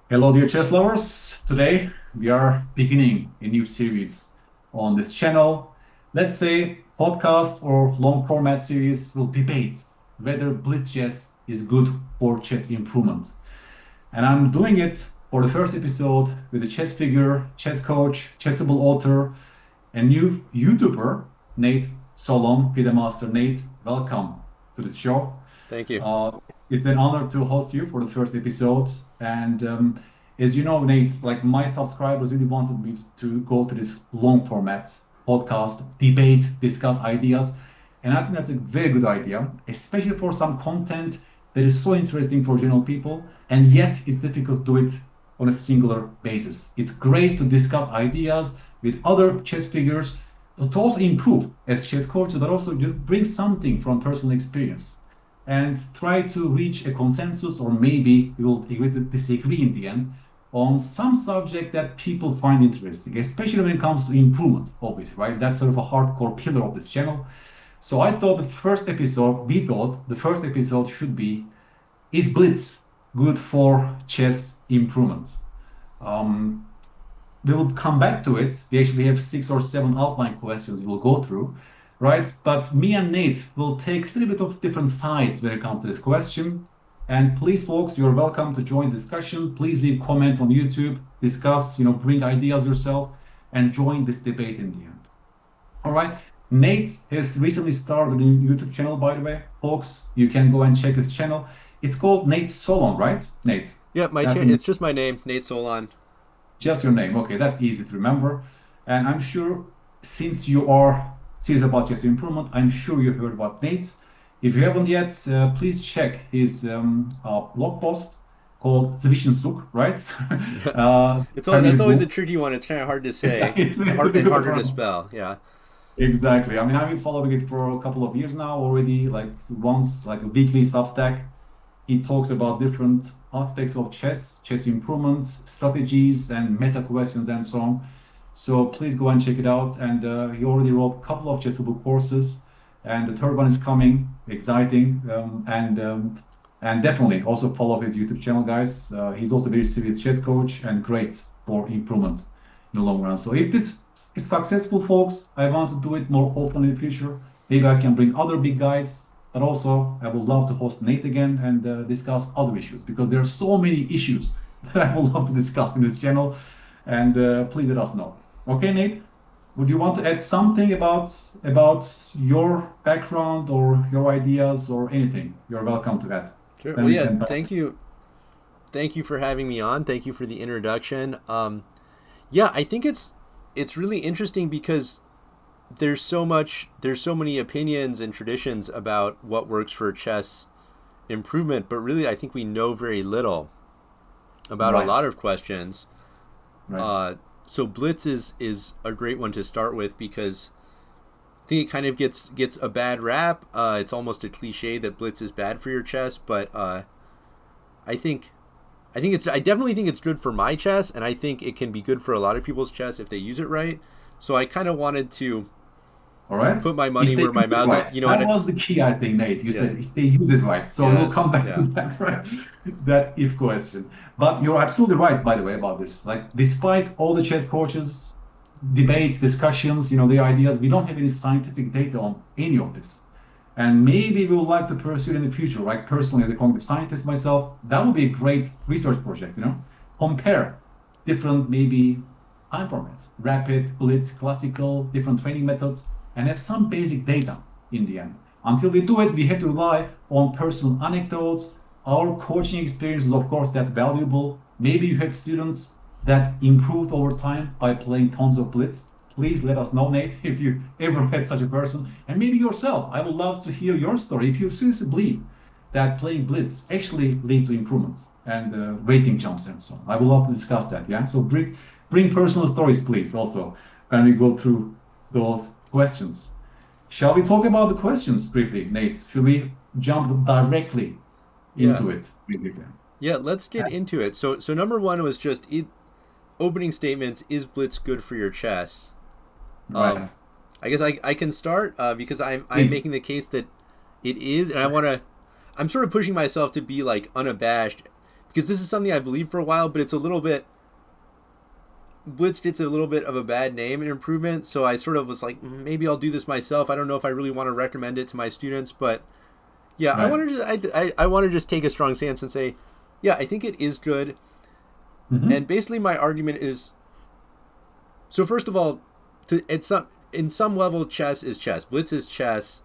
Hello, dear chess lovers. Today we are beginning a new series on this channel. Let's say podcast or long format series will debate whether blitz chess is good for chess improvement. And I'm doing it for the first episode with a chess figure, chess coach, Chessable author, and new YouTuber, Nate Solon, FIDE Master Nate. Welcome to this show. Thank you. It's an honor to host you for the first episode. And as you know, Nate, like my subscribers really wanted me to go to this long format podcast, debate, discuss ideas. And I think that's a very good idea, especially for some content that is so interesting for general people, and yet it's difficult to do it on a singular basis. It's great to discuss ideas with other chess figures to also improve as chess coaches, but also to bring something from personal experience and try to reach a consensus, or maybe we will agree to disagree in the end on some subject that people find interesting, especially when it comes to improvement, obviously, right? That's sort of a hardcore pillar of this channel. So we thought the first episode should be, is Blitz good for chess improvement? Um, we will come back to it. We actually have 6 or 7 outline questions we'll go through, right? But me and Nate will take a little bit of different sides when it comes to this question. And please, folks, you're welcome to join the discussion. Please leave comment on YouTube, discuss, bring ideas yourself, and join this debate in the end. All right. Nate has recently started a YouTube channel, by the way, folks. You can go and check his channel. It's called Nate Solon, right? Nate. Yeah, it's just my name, Nate Solon. Just your name. Okay, that's easy to remember. And I'm sure since you are serious about chess improvement, I'm sure you heard about Nate. If you haven't yet, please check his blog post called Zwischenzug, right? That's always a tricky one. It's kind of hard to say and harder to spell. Yeah. Exactly. I mean, I've been following it for a couple of years now already, like once, like a weekly Substack. He talks about different aspects of chess improvements, strategies, and meta questions, and so on. So please go and check it out. And he already wrote a couple of Chessable courses, and the third one is coming, exciting. And definitely also follow his YouTube channel, guys. He's also a very serious chess coach and great for improvement in the long run. So if this is successful, folks, I want to do it more often in the future. Maybe I can bring other big guys, but also I would love to host Nate again and discuss other issues, because there are so many issues that I would love to discuss in this channel. And please let us know. Okay, Nate, would you want to add something about your background or your ideas or anything? You're welcome to that. Sure. Then Well, we yeah. can. Thank you. Thank you for having me on. Thank you for the introduction. Yeah, I think it's really interesting because there's so many opinions and traditions about what works for chess improvement, but really I think we know very little about a Right, lot of questions. right. So Blitz is a great one to start with because I think it kind of gets a bad rap. It's almost a cliche that Blitz is bad for your chess, but I think I definitely think it's good for my chess, and I think it can be good for a lot of people's chess if they use it right. So I kind of wanted to All right. put my If money they where use my it mouth right, is. that was the key, I think, Nate. You Yeah. said if they use it right. So we'll Yes. come back to Yeah. that, right? That if question. But you're absolutely right, by the way, about this. Like, despite all the chess coaches, debates, discussions, their ideas, we don't have any scientific data on any of this. And maybe we would like to pursue it in the future, right? Personally, as a cognitive scientist myself, that would be a great research project, compare different maybe time formats, rapid, blitz, classical, different training methods, and have some basic data in the end. Until we do it, we have to rely on personal anecdotes, our coaching experiences, of course, that's valuable. Maybe you had students that improved over time by playing tons of blitz. Please let us know, Nate, if you ever had such a person. And maybe yourself. I would love to hear your story. If you seriously believe that playing blitz actually lead to improvement and rating jumps and so on. I would love to discuss that, yeah? So bring personal stories, please, also, when we go through those questions. Shall we talk about the questions briefly, Nate? Should we jump directly Yeah. into it? Basically? Yeah. Let's get into it. So number one was just opening statements. Is Blitz good for your chess? Right. Um, I guess I can start because I'm Please. making the case that it is, and I'm sort of pushing myself to be like unabashed because this is something I believed for a while, but it's a little bit, Blitz gets a little bit of a bad name in improvement, so I sort of was like, maybe I'll do this myself. I don't know if I really want to recommend it to my students, but yeah, Right. I want to just take a strong stance and say, yeah, I think it is good. Mm-hmm. And basically my argument is, so first of all, in some level, chess is chess. Blitz is chess.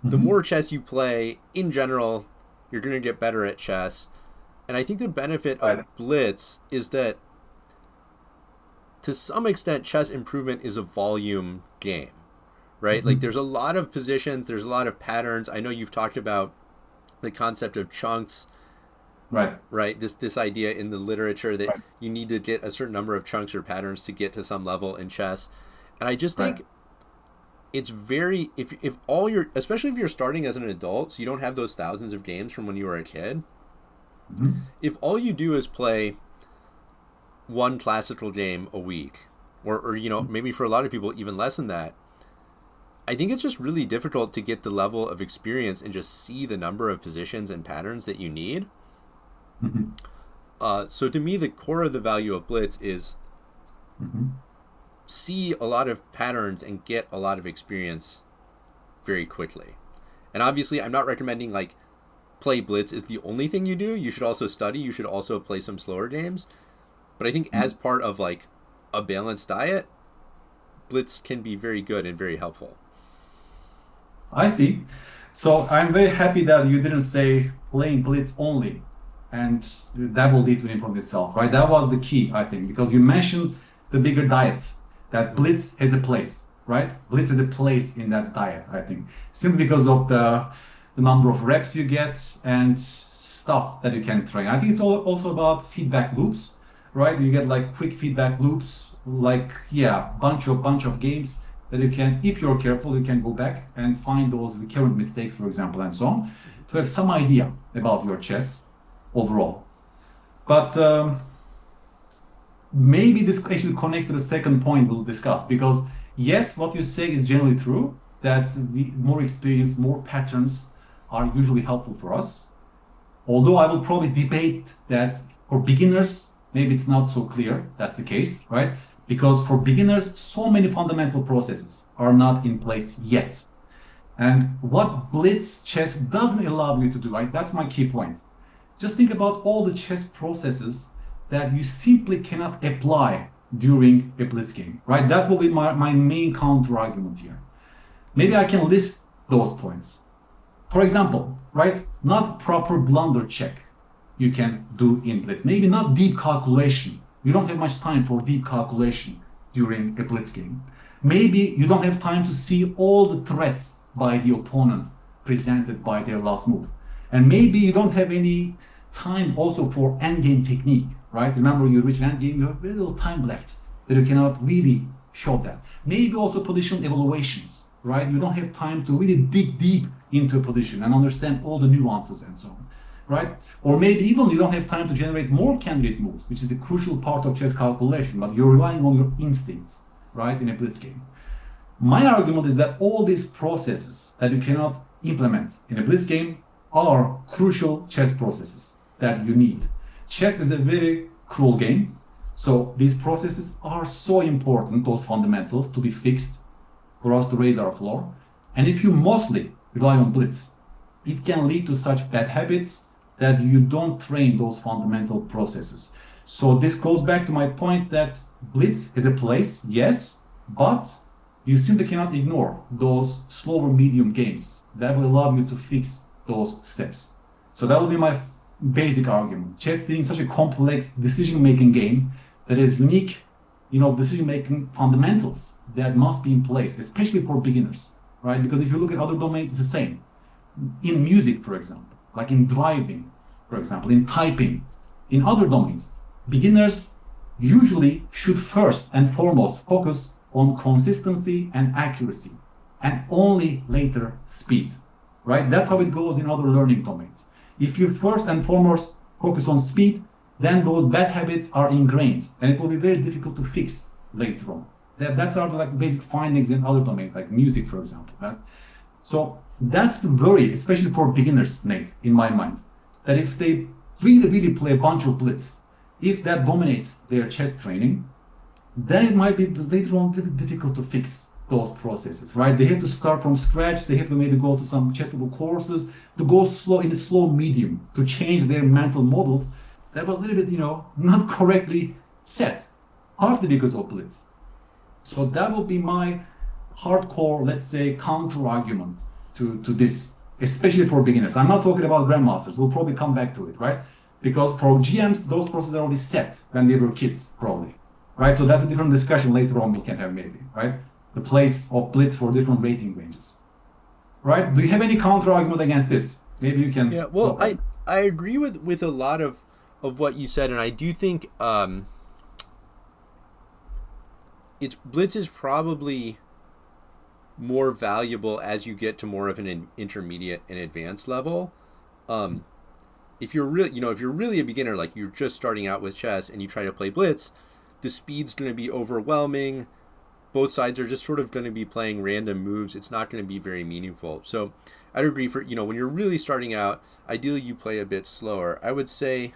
The Mm-hmm. more chess you play, in general, you're going to get better at chess. And I think the benefit of Right. Blitz is that, to some extent, chess improvement is a volume game, right? Mm-hmm. Like, there's a lot of positions, there's a lot of patterns. I know you've talked about the concept of chunks, Right. right? This idea in the literature that Right. you need to get a certain number of chunks or patterns to get to some level in chess. And I just think Right. it's very, if all your, especially if you're starting as an adult, so you don't have those thousands of games from when you were a kid, Mm-hmm. if all you do is play one classical game a week, or you know, maybe for a lot of people even less than that, I think it's just really difficult to get the level of experience and just see the number of positions and patterns that you need. Mm-hmm. So to me, the core of the value of Blitz is Mm-hmm. see a lot of patterns and get a lot of experience very quickly. And obviously, I'm not recommending like play Blitz is the only thing you do. You should also study. You should also play some slower games. But I think as part of like a balanced diet, Blitz can be very good and very helpful. I see. So I'm very happy that you didn't say playing Blitz only, and that will lead to an improvement itself, right? That was the key, I think, because you mentioned the bigger diet, that Blitz has a place, right? Blitz has a place in that diet, I think, simply because of the number of reps you get and stuff that you can train. I think it's also about feedback loops, right? You get like quick feedback loops, like, yeah, bunch of games that you can, if you're careful, you can go back and find those recurrent mistakes, for example, and so on, to have some idea about your chess overall. But maybe this actually connects to the second point we'll discuss, because yes, what you say is generally true, that more experience, more patterns are usually helpful for us. Although I will probably debate that for beginners, maybe it's not so clear that's the case, right? Because for beginners, so many fundamental processes are not in place yet. And what Blitz chess doesn't allow you to do, right? That's my key point. Just think about all the chess processes that you simply cannot apply during a Blitz game, right? That will be my main counter argument here. Maybe I can list those points. For example, right? Not proper blunder check you can do in Blitz. Maybe not deep calculation. You don't have much time for deep calculation during a Blitz game. Maybe you don't have time to see all the threats by the opponent presented by their last move. And maybe you don't have any time also for endgame technique, right? Remember, you reach an endgame, you have very little time left that you cannot really show that. Maybe also positional evaluations, right? You don't have time to really dig deep into a position and understand all the nuances and so on, right? Or maybe even you don't have time to generate more candidate moves, which is a crucial part of chess calculation, but you're relying on your instincts, right, in a Blitz game. My argument is that all these processes that you cannot implement in a Blitz game are crucial chess processes that you need. Chess is a very cruel game, so these processes are so important, those fundamentals, to be fixed for us to raise our floor. And if you mostly rely on Blitz, it can lead to such bad habits that you don't train those fundamental processes. So this goes back to my point that Blitz is a place, yes, but you simply cannot ignore those slower medium games that will allow you to fix those steps. So that will be my basic argument. Chess being such a complex decision-making game that is unique, decision-making fundamentals that must be in place, especially for beginners, right? Because if you look at other domains, it's the same. In music, for example, like in driving, for example, in typing, in other domains, beginners usually should first and foremost focus on consistency and accuracy, and only later speed, right? That's how it goes in other learning domains. If you first and foremost focus on speed, then those bad habits are ingrained, and it will be very difficult to fix later on. That's our like basic findings in other domains, like music, for example. Right? So that's the worry, especially for beginners, Nate, in my mind, that if they really play a bunch of blitz, if that dominates their chess training, then it might be later on a little bit difficult to fix those processes, right? They have to start from scratch. They have to maybe go to some Chessable courses to go slow in a slow medium to change their mental models. That was a little bit, not correctly set, partly because of blitz. So that will be my hardcore, let's say, counter argument to this, especially for beginners. I'm not talking about grandmasters. We'll probably come back to it, right? Because for GMs, those processes are already set when they were kids, probably, right? So that's a different discussion later on we can have maybe, right? The place of blitz for different rating ranges, right? Do you have any counter argument against this? Maybe you can. Yeah, well, I agree with a lot of what you said, and I do think blitz is probably more valuable as you get to more of an intermediate and advanced level. If you're really a beginner, like you're just starting out with chess and you try to play blitz, the speed's going to be overwhelming. Both sides are just sort of going to be playing random moves. It's not going to be very meaningful. So I'd agree for, when you're really starting out, ideally you play a bit slower. I would say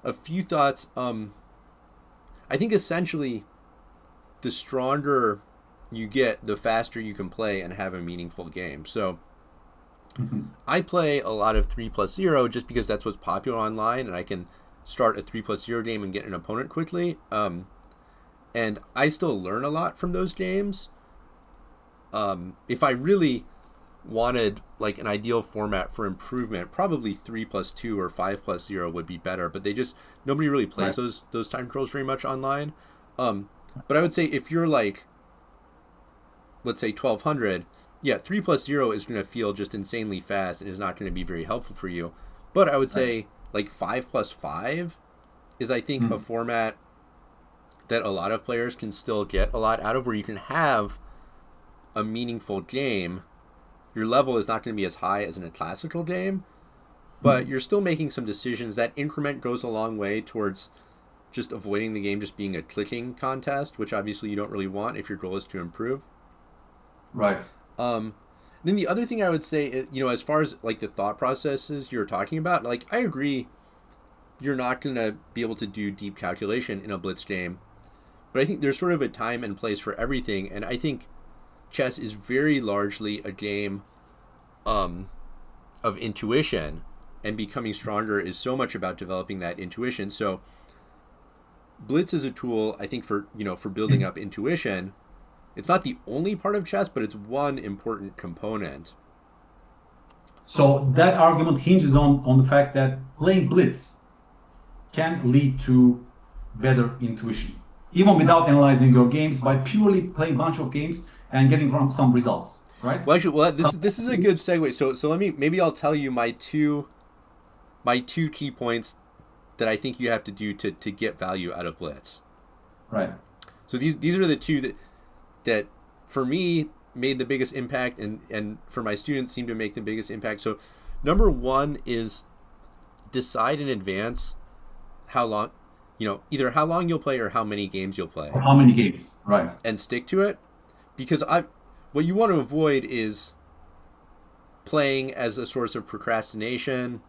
a few thoughts. I think essentially the stronger you get, the faster you can play and have a meaningful game. So I play a lot of 3+0 just because that's what's popular online, and I can start a 3+0 game and get an opponent quickly. And I still learn a lot from those games. If I really wanted like an ideal format for improvement, probably 3+2 or 5+0 would be better. But nobody really plays those time controls very much online. But I would say if you're like, let's say 1200, yeah, 3+0 is going to feel just insanely fast and is not going to be very helpful for you. But I would say like 5+5 is, I think, a format that a lot of players can still get a lot out of, where you can have a meaningful game. Your level is not going to be as high as in a classical game, but you're still making some decisions. That increment goes a long way towards just avoiding the game just being a clicking contest, which obviously you don't really want if your goal is to improve. Right. Then the other thing I would say is, as far as like the thought processes you're talking about, like I agree, you're not going to be able to do deep calculation in a blitz game, but I think there's sort of a time and place for everything. And I think chess is very largely a game of intuition, and becoming stronger is so much about developing that intuition. So blitz is a tool, I think, for building up intuition. It's not the only part of chess, but it's one important component. So that argument hinges on the fact that playing blitz can lead to better intuition, even without analyzing your games, by purely playing a bunch of games and getting some results, right? Well, actually, this is a good segue. So maybe I'll tell you my two key points that I think you have to do to get value out of blitz. Right. So these are the two that for me made the biggest impact, and for my students seem to make the biggest impact. So number one is decide in advance how long, either how long you'll play or how many games you'll play. Or how many games, right. And stick to it, because what you want to avoid is playing as a source of procrastination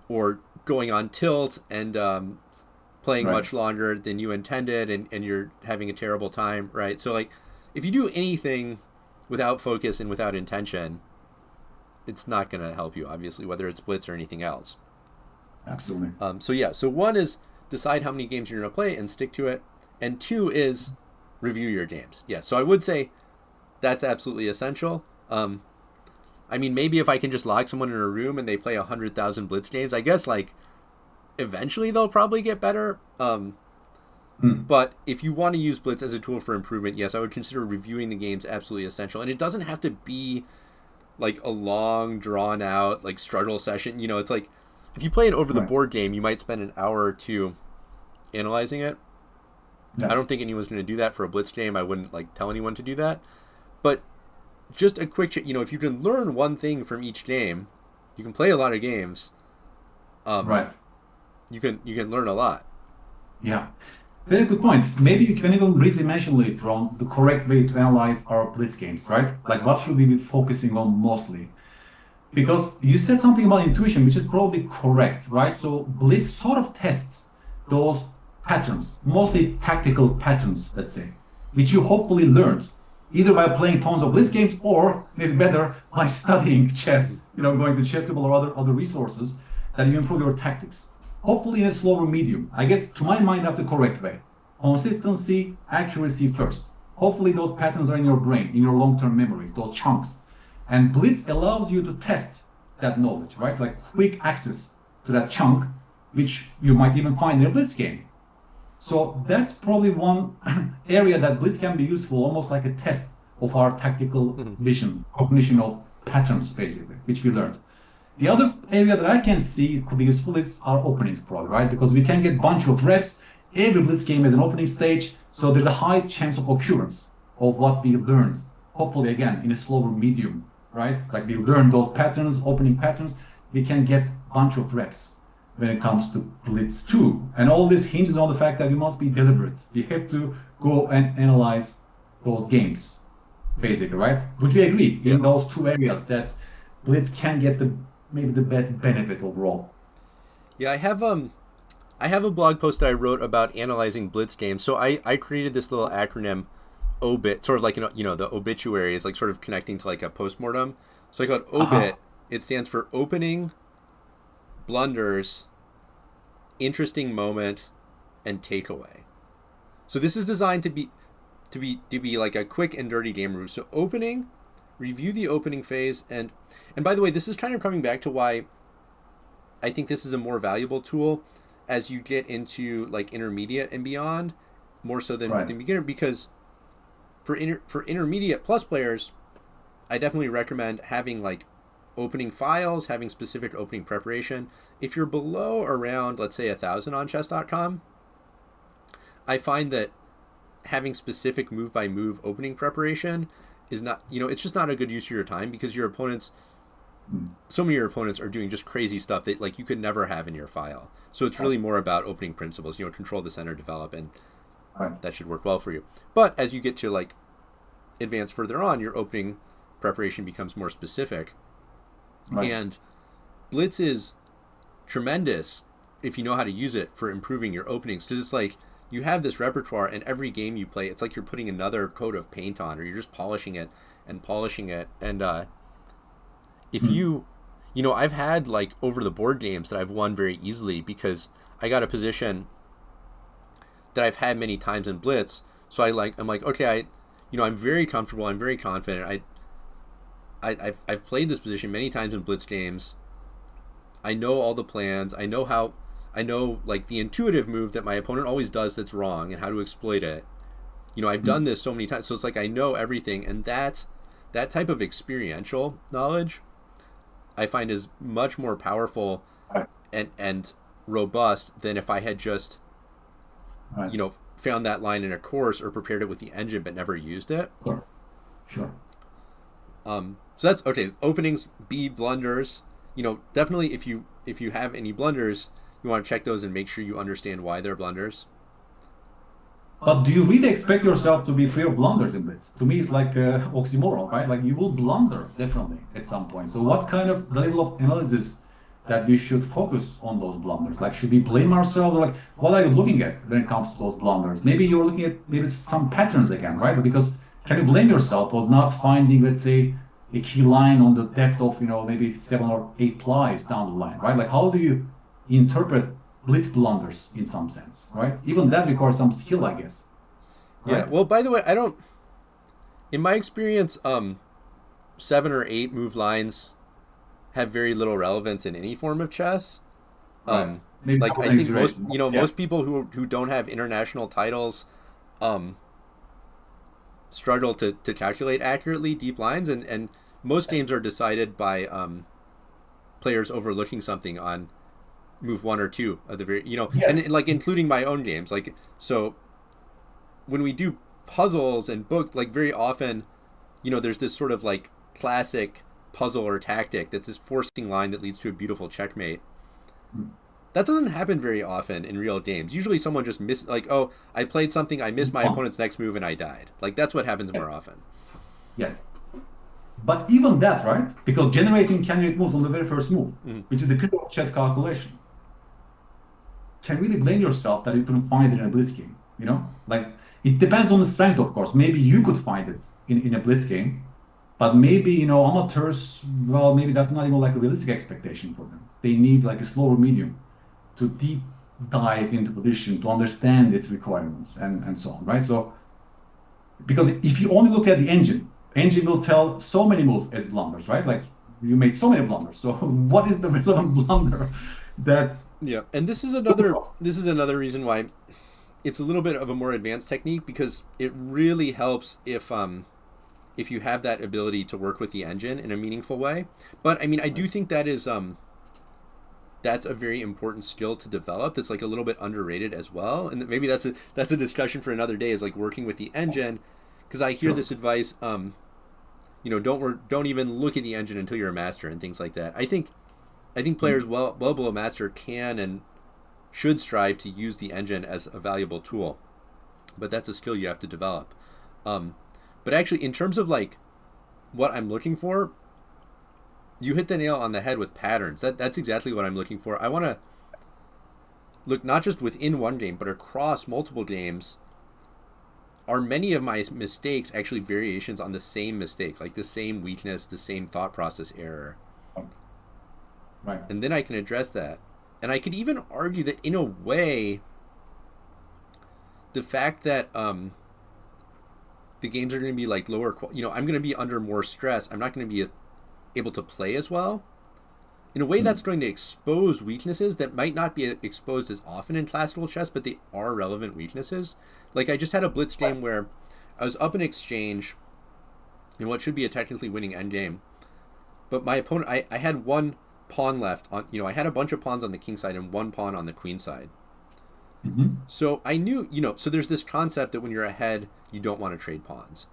or going on tilt and playing much longer than you intended, and you're having a terrible time, right? So like, if you do anything without focus and without intention, it's not going to help you, obviously, whether it's blitz or anything else. Absolutely. So one is decide how many games you're going to play and stick to it. And two is review your games. Yeah, so I would say that's absolutely essential. I mean, maybe if I can just lock someone in a room and they play 100,000 blitz games, I guess like eventually they'll probably get better. But if you want to use blitz as a tool for improvement, yes, I would consider reviewing the games absolutely essential. And it doesn't have to be like a long, drawn out, like struggle session. It's like if you play an over the board game, you might spend an hour or two analyzing it. Yeah. I don't think anyone's going to do that for a blitz game. I wouldn't like tell anyone to do that. But just a quick, if you can learn one thing from each game, you can play a lot of games. You can learn a lot. Yeah. Very good point. Maybe you can even briefly mention later on the correct way to analyze our blitz games, right? Like what should we be focusing on mostly? because you said something about intuition, which is probably correct, right? So Blitz sort of tests those patterns, mostly tactical patterns, let's say, which you hopefully learned either by playing tons of Blitz games or maybe better by studying chess, going to Chessable or other resources that you improve your tactics. Hopefully in a slower medium. I guess to my mind, that's the correct way. Consistency, accuracy first. Hopefully those patterns are in your brain, in your long-term memories, those chunks. And Blitz allows you to test that knowledge, right? Like quick access to that chunk, which you might even find in a Blitz game. So that's probably one area that Blitz can be useful, almost like a test of our tactical vision, cognition of patterns, basically, which we learned. The other area that I can see could be useful is our openings, probably, right? Because we can get a bunch of reps. Every Blitz game has an opening stage, so there's a high chance of occurrence of what we learned. Hopefully, again, in a slower medium, right? Like we learn those patterns, opening patterns, we can get a bunch of reps when it comes to Blitz 2. And all this hinges on the fact that we must be deliberate. We have to go and analyze those games, basically, right? Would you agree in those two areas that Blitz can get maybe the best benefit overall? Yeah, I have a blog post that I wrote about analyzing Blitz games. So I created this little acronym OBIT, sort of like the obituary is like sort of connecting to like a postmortem. So I call it OBIT. It stands for opening, blunders, interesting moment, and takeaway. So this is designed to be like a quick and dirty game review. So opening, review the opening phase, and by the way, this is kind of coming back to why I think this is a more valuable tool as you get into like intermediate and beyond, more so than beginner, because for intermediate plus players, I definitely recommend having like opening files, having specific opening preparation. If you're below around, let's say 1,000 on chess.com, I find that having specific move by move opening preparation is not, it's just not a good use of your time, because your opponents, some of your opponents are doing just crazy stuff that like you could never have in your file. So it's really more about opening principles, control the center, develop, and that should work well for you. But as you get to like advance further on, your opening preparation becomes more specific. And Blitz is tremendous if you know how to use it for improving your openings, because it's like you have this repertoire, and every game you play, it's like you're putting another coat of paint on, or you're just polishing it. And if I've had like over the board games that I've won very easily because I got a position that I've had many times in Blitz. So I'm like, okay, I'm very comfortable, I'm very confident. I've played this position many times in Blitz games. I know all the plans. I know like the intuitive move that my opponent always does that's wrong and how to exploit it. I've done this so many times. So it's like I know everything, and that type of experiential knowledge I find is much more powerful and robust than if I had just found that line in a course or prepared it with the engine but never used it. Sure. So that's okay. Openings, B, blunders. Definitely if you have any blunders, you want to check those and make sure you understand why they're blunders. But do you really expect yourself to be free of blunders in Blitz? To me, it's like oxymoron, right? Like you will blunder definitely at some point. So what kind of level of analysis that we should focus on those blunders? Like, should we blame ourselves? Or like, what are you looking at when it comes to those blunders? Maybe you're looking at maybe some patterns again, right? Because can you blame yourself for not finding, let's say, a key line on the depth of, maybe 7 or 8 plies down the line, right? Like, how do you interpret Blitz blunders in some sense, right? Even that requires some skill, I guess. Right? Yeah. Well, by the way, in my experience, 7 or 8 move lines have very little relevance in any form of chess. Like I think most people who don't have international titles, struggle to calculate accurately deep lines, and most games are decided by players overlooking something on move 1 or 2 of the very and like including my own games. Like, so when we do puzzles and books, like very often there's this sort of like classic puzzle or tactic that's this forcing line that leads to a beautiful checkmate. That doesn't happen very often in real games. Usually someone just I played something, I missed my opponent's next move, and I died. Like, that's what happens more often. Yes. But even that, right? Because generating candidate moves on the very first move, Mm-hmm. which is the pillar of chess calculation, can really blame yourself that you couldn't find it in a blitz game. You know, like it depends on the strength, of course. Maybe you could find it in a blitz game, but maybe amateurs. Well, maybe that's not even like a realistic expectation for them. They need like a slower medium to deep dive into position to understand its requirements and so on, right? So because if you only look at the engine will tell so many moves as blunders, right? Like you made so many blunders. So what is the relevant blunder that? Yeah, and this is another reason why it's a little bit of a more advanced technique, because it really helps if you have that ability to work with the engine in a meaningful way. But I mean, I do think that is that's a very important skill to develop. That's like a little bit underrated as well, and maybe that's a discussion for another day. Is like working with the engine, because I hear this advice. Don't even look at the engine until you're a master and things like that. I think players well below master can and should strive to use the engine as a valuable tool, but that's a skill you have to develop. But actually, in terms of like what I'm looking for, you hit the nail on the head with patterns. That's exactly what I'm looking for. I want to look not just within one game, but across multiple games. Are many of my mistakes actually variations on the same mistake, like the same weakness, the same thought process error? Right. And then I can address that. And I could even argue that in a way, the fact that the games are going to be like lower, I'm going to be under more stress. I'm not going to be able to play as well. In a way, that's going to expose weaknesses that might not be exposed as often in classical chess, but they are relevant weaknesses. Like I just had a blitz game where I was up in exchange in what should be a technically winning endgame, but my opponent, I had one pawn left on, I had a bunch of pawns on the king side and one pawn on the queen side. Mm-hmm. So I knew, so there's this concept that when you're ahead, you don't want to trade pawns.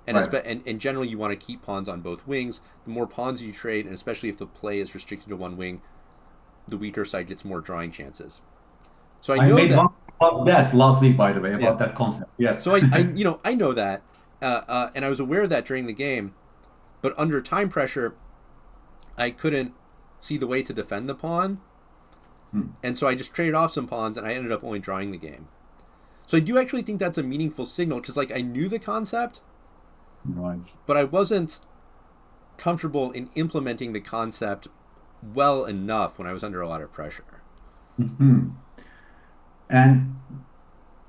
And, Right. and generally, you want to keep pawns on both wings. The more pawns you trade, and especially if the play is restricted to one wing, the weaker side gets more drawing chances. So I I know made that. one about that last week, by the way, Yeah. about that concept. Yes. So I know that, and I was aware of that during the game, but under time pressure, I couldn't see the way to defend the pawn, and so I just traded off some pawns, and I ended up only drawing the game. So I do actually think that's a meaningful signal, because like I knew the concept, Right. but I wasn't comfortable in implementing the concept well enough when I was under a lot of pressure. Hmm. And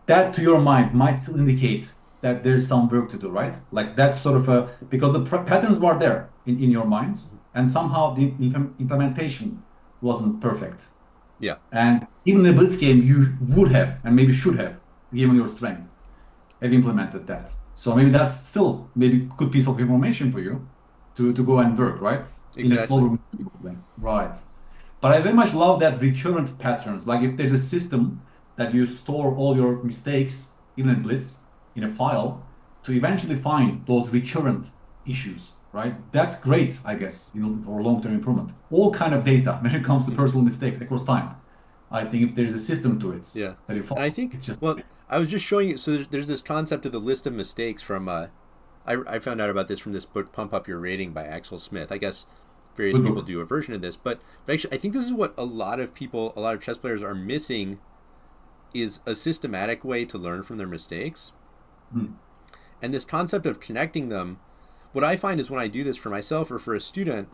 that, to your mind, might still indicate that there's some work to do, right? Like that's sort of because the patterns were there in your mind, and somehow the implementation wasn't perfect. Yeah. And even in the Blitz game, you would have, and maybe should have, given your strength, have implemented that. So maybe that's still maybe good piece of information for you to go and work, right? In a Exactly. slower way. Right. But I very much love that recurrent patterns. Like if there's a system that you store all your mistakes, even in Blitz, in a file, to eventually find those recurrent issues, right? That's great, I guess, for long-term improvement. All kind of data when it comes to personal mistakes across time. I think if there's a system to it Yeah. that you follow, And I think, it's just well, I was just showing you, so there's this concept of the list of mistakes from, I found out about this from this book, Pump Up Your Rating by Axel Smith. I guess various good people book. do a version of this, but actually, I think this is what a lot of chess players are missing, is a systematic way to learn from their mistakes. Mm. And this concept of connecting them, what I find is when I do this for myself or for a student,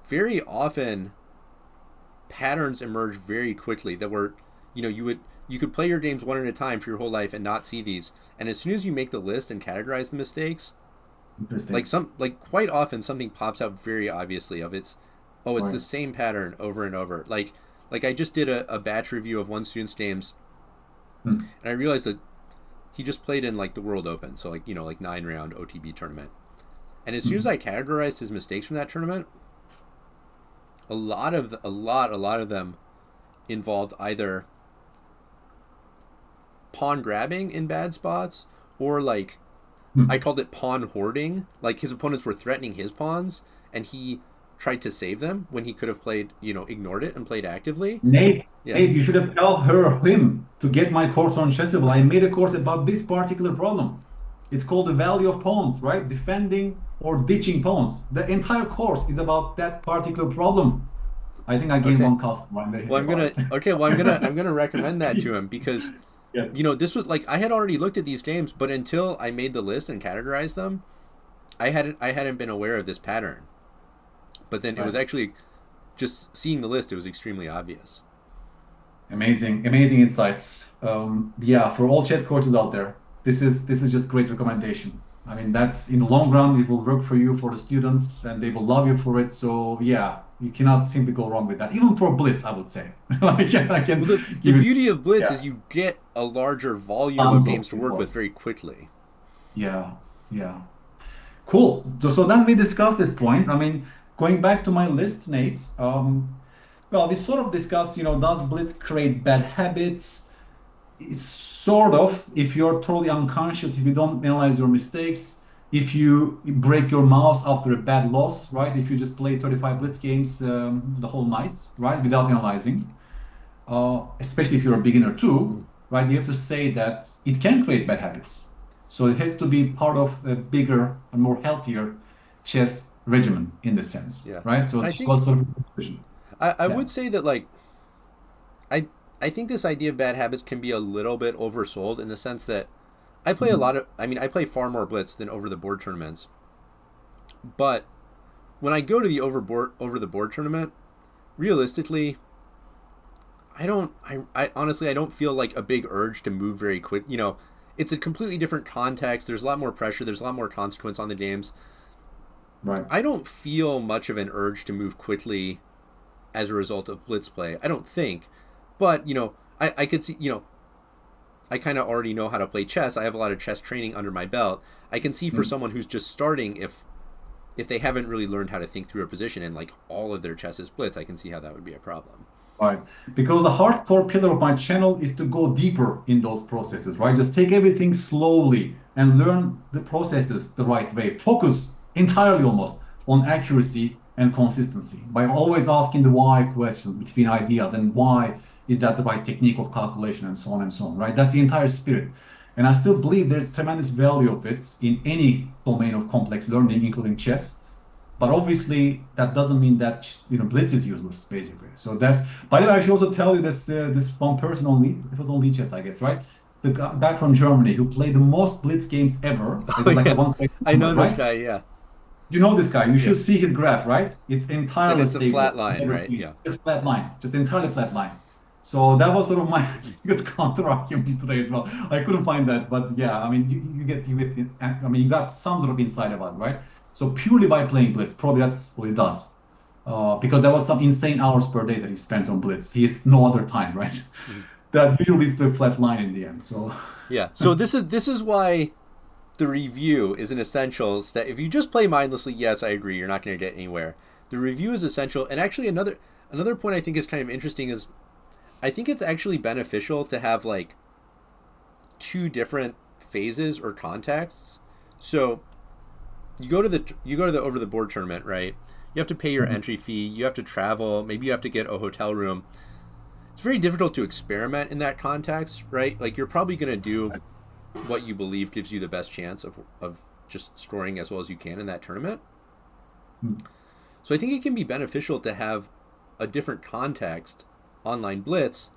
very often patterns emerge very quickly that were, you could play your games one at a time for your whole life and not see these. And as soon as you make the list and categorize the mistakes, Interesting. quite often something pops out very obviously of it's the Right. same pattern over and over. Like I just did a batch review of one student's games, Mm. and I realized that he just played in like the World Open, so like 9-round OTB tournament. And as soon as I categorized his mistakes from that tournament, a lot of them involved either pawn grabbing in bad spots, or like I called it pawn hoarding. Like his opponents were threatening his pawns, and he tried to save them when he could have played, ignored it and played actively. Nate, Yeah. Nate, you should have tell him to get my course on Chessable. I made a course about this particular problem. It's called the value of pawns, right? Defending or ditching pawns. The entire course is about that particular problem. I think I gained Okay. one customer. I'm very Well, happy I'm about gonna it. okay. Well, I'm gonna recommend that to him because Yeah. this was like I had already looked at these games, but until I made the list and categorized them, I hadn't been aware of this pattern. But then it was Right. actually just seeing the list; it was extremely obvious. Amazing, amazing insights. Yeah, for all chess coaches out there, this is just great recommendation. I mean, that's in the long run, it will work for you, for the students, and they will love you for it. So yeah, you cannot simply go wrong with that. Even for Blitz, I would say. I can Well, the give it, beauty of Blitz yeah, is you get a larger volume of tons games of to work with support. very quickly. Yeah, yeah. Cool. So then we discussed this point. I mean, going back to my list, Nate, well, we sort of discussed, does Blitz create bad habits? It's sort of, if you're totally unconscious, if you don't analyze your mistakes, if you break your mouse after a bad loss, right? If you just play 35 Blitz games the whole night, right, without analyzing, especially if you're a beginner too, Mm. right? You have to say that it can create bad habits. So it has to be part of a bigger and more healthier chess regimen in this sense, Yeah, right? So and I that was think sort of the conclusion. I Yeah. would say that like I I think this idea of bad habits can be a little bit oversold in the sense that I play a Mhm. lot of I mean I play far more Blitz than over the board tournaments, but when I go to the over the board tournament, realistically, I honestly I don't feel like a big urge to move very quick. It's a completely different context. There's a lot more pressure. There's a lot more consequence on the games. Right. I don't feel much of an urge to move quickly as a result of blitz play. I don't think, but I could see. I kind of already know how to play chess. I have a lot of chess training under my belt. I can see for Mm. someone who's just starting if they haven't really learned how to think through a position and like all of their chess is blitz, I can see how that would be a problem. Right. Because the hardcore pillar of my channel is to go deeper in those processes, right? Just take everything slowly and learn the processes the right way. Focus entirely almost on accuracy and consistency by always asking the why questions between ideas and why is that the right technique of calculation and so on, right? That's the entire spirit. And I still believe there's tremendous value of it in any domain of complex learning, including chess. But obviously, that doesn't mean that Blitz is useless, basically. So that's. By the way, I should also tell you this one person only. It was on Lichess, I guess, right? The guy from Germany who played the most Blitz games ever. It Oh was like a yeah, one-play I know tournament, this right? guy. Yeah, You know this guy. You yeah, should see his graph, right? It's and entirely it's a stable. flat line, Never right? changed. Yeah. Just flat line, just entirely flat line. So that was sort of my biggest counter argument today as well. I couldn't find that, but yeah, I mean, you get. I mean, you got some sort of insight about it, right? So purely by playing Blitz, probably that's what it does. Because there was some insane hours per day that he spends on Blitz. He has no other time, right? Mhm. That usually leads to a flat line in the end. So Yeah. So this is why the review is an essential step. If you just play mindlessly, yes, I agree, you're not going to get anywhere. The review is essential, and actually another point I think is kind of interesting is I think it's actually beneficial to have like two different phases or contexts. So you go to the over the board tournament, right? You have to pay your entry fee, you have to travel, maybe you have to get a hotel room. It's very difficult to experiment in that context, right? Like you're probably going to do what you believe gives you the best chance of just scoring as well as you can in that tournament. So I think it can be beneficial to have a different context, online blitz,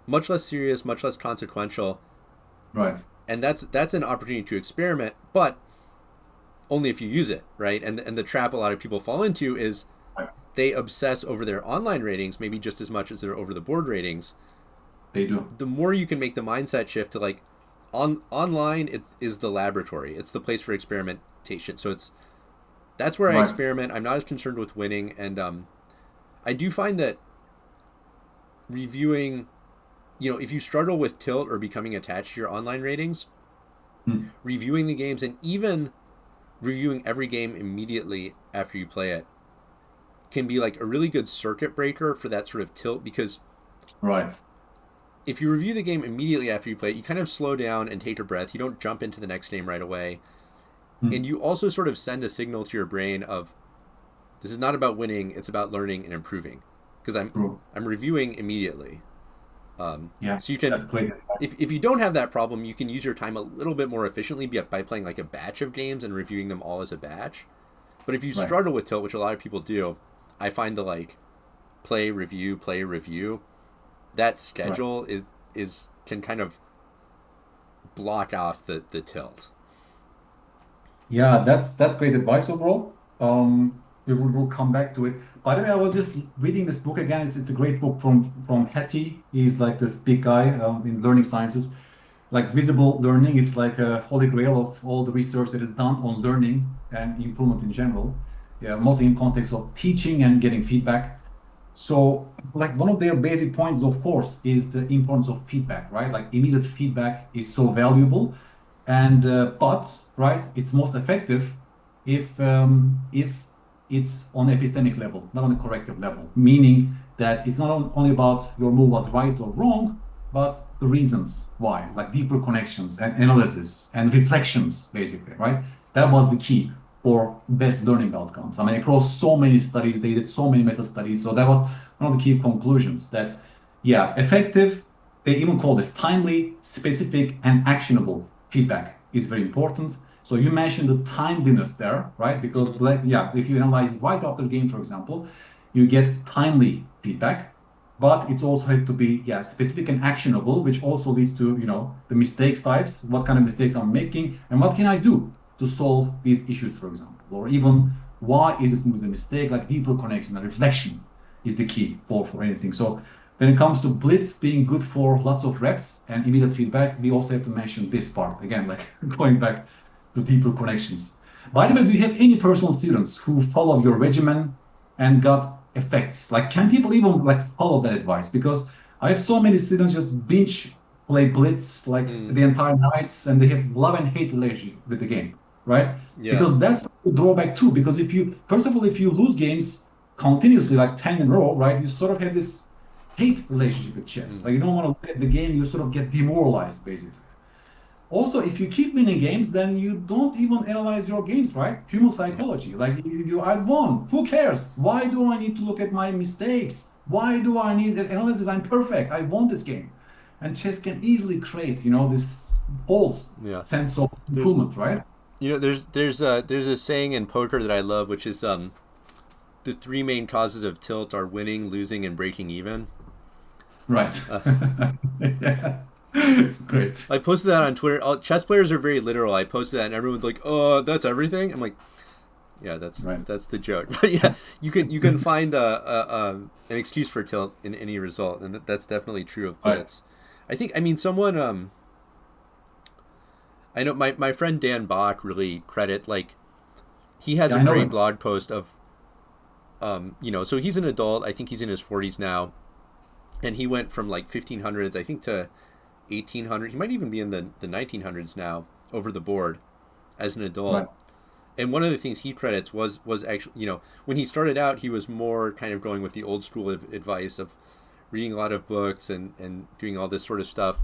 much less serious, much less consequential, right, and that's an opportunity to experiment, but only if you use it, right? And the trap a lot of people fall into is right. they obsess over their online ratings maybe just as much as their over the board ratings. They do. The more you can make the mindset shift to like online, it is the laboratory, it's the place for experimentation. So that's where I Right. experiment. I'm not as concerned with winning, and I do find that reviewing, if you struggle with tilt or becoming attached to your online ratings, Mm. reviewing the games and even reviewing every game immediately after you play it can be like a really good circuit breaker for that sort of tilt, because Right. if you review the game immediately after you play it, you kind of slow down and take a breath. You don't jump into the next game right away. And Mm. you also sort of send a signal to your brain of this is not about winning, it's about learning and improving. Because I'm True. I'm reviewing immediately. Yeah, So you can, that's great. if you don't have that problem, you can use your time a little bit more efficiently by playing like a batch of games and reviewing them all as a batch. But if you Right. struggle with tilt, which a lot of people do, I find the like play review, that Right. schedule is can kind of block off the tilt. Yeah, that's great advice overall. We'll come back to it. By the way, I was just reading this book again. It's a great book from Hattie. He's like this big guy in learning sciences. Like visible learning is like a holy grail of all the research that is done on learning and improvement in general. Yeah, mostly in context of teaching and getting feedback. So, like one of their basic points, of course, is the importance of feedback, right? Like immediate feedback is so valuable, and but right, it's most effective if it's on epistemic level, not on a corrective level. Meaning that it's not only about your move was right or wrong, but the reasons why, like deeper connections and analysis and reflections, basically, right? That was the key for best learning outcomes. I mean, across so many studies, they did so many meta studies. So that was one of the key conclusions that, yeah, effective, they even call this timely, specific, and actionable feedback is very important. So you mentioned the timeliness there, right? Because, Mm-hmm. yeah, if you analyze right after the game, for example, you get timely feedback, but it's also had to be, yeah, specific and actionable, which also leads to, the mistakes types, what kind of mistakes I'm making, and what can I do to solve these issues, for example, or even why is this a mistake? Like deeper connection and reflection is the key for anything. So when it comes to Blitz being good for lots of reps and immediate feedback, we also have to mention this part again, like going back to deeper connections. By the way, do you have any personal students who follow your regimen and got effects? Like, can people even like follow that advice? Because I have so many students just binge play Blitz like Mm, the entire nights, and they have love and hate relationship with the game, right? yeah. Because that's the drawback too. Because if you, first of all, if you lose games continuously, like 10 in a row, right, you sort of have this hate relationship with chess. Mm, Like you don't want to look at the game, you sort of get demoralized, basically. Also, if you keep winning games, then you don't even analyze your games, right? Human yeah. psychology. Like I won. Who cares? Why do I need to look at my mistakes? Why do I need an analysis? I'm perfect. I won this game. And chess can easily create, this false Yeah. sense of There's improvement, right? there's a saying in poker that I love, which is the three main causes of tilt are winning, losing, and breaking even. Right. Uh, Yeah. Great. I posted that on Twitter. All, chess players are very literal. I posted that, and everyone's like, "Oh, that's everything." I'm like, "Yeah, Right. that's the joke." But yeah, you can find an excuse for tilt in any result, and that's definitely true of Right. Blitz. I mean someone I know my friend Dan Bach really credit like he has Yeah, a I know great him. blog post of so he's an adult. I think he's in his 40s now, and he went from like 1500s I think to 1800. He might even be in the 1900s now over the board as an Right. adult. And one of the things he credits was actually when he started out he was more kind of going with the old school of advice of reading a lot of books and doing all this sort of stuff.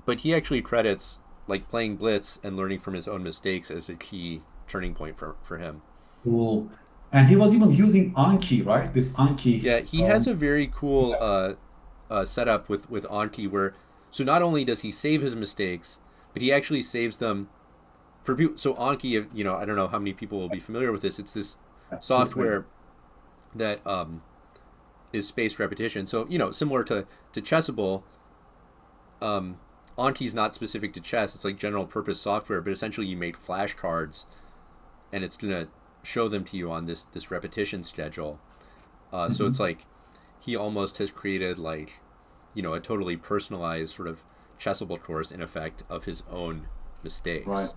But he actually credits like playing Blitz and learning from his own mistakes as a key turning point for him. Cool. And he was even using Anki, right? This Anki. Yeah, he has a very cool setup with Anki where so not only does he save his mistakes, but he actually saves them for people. So Anki, I don't know how many people will be familiar with this. It's this Please wait. software that is spaced repetition. So similar to Chessable, Anki's not specific to chess. It's like general purpose software, but essentially you make flashcards, and it's gonna show them to you on this repetition schedule. So it's Mhm. like he almost has created like a totally personalized sort of Chessable course in effect of his own Right. mistakes.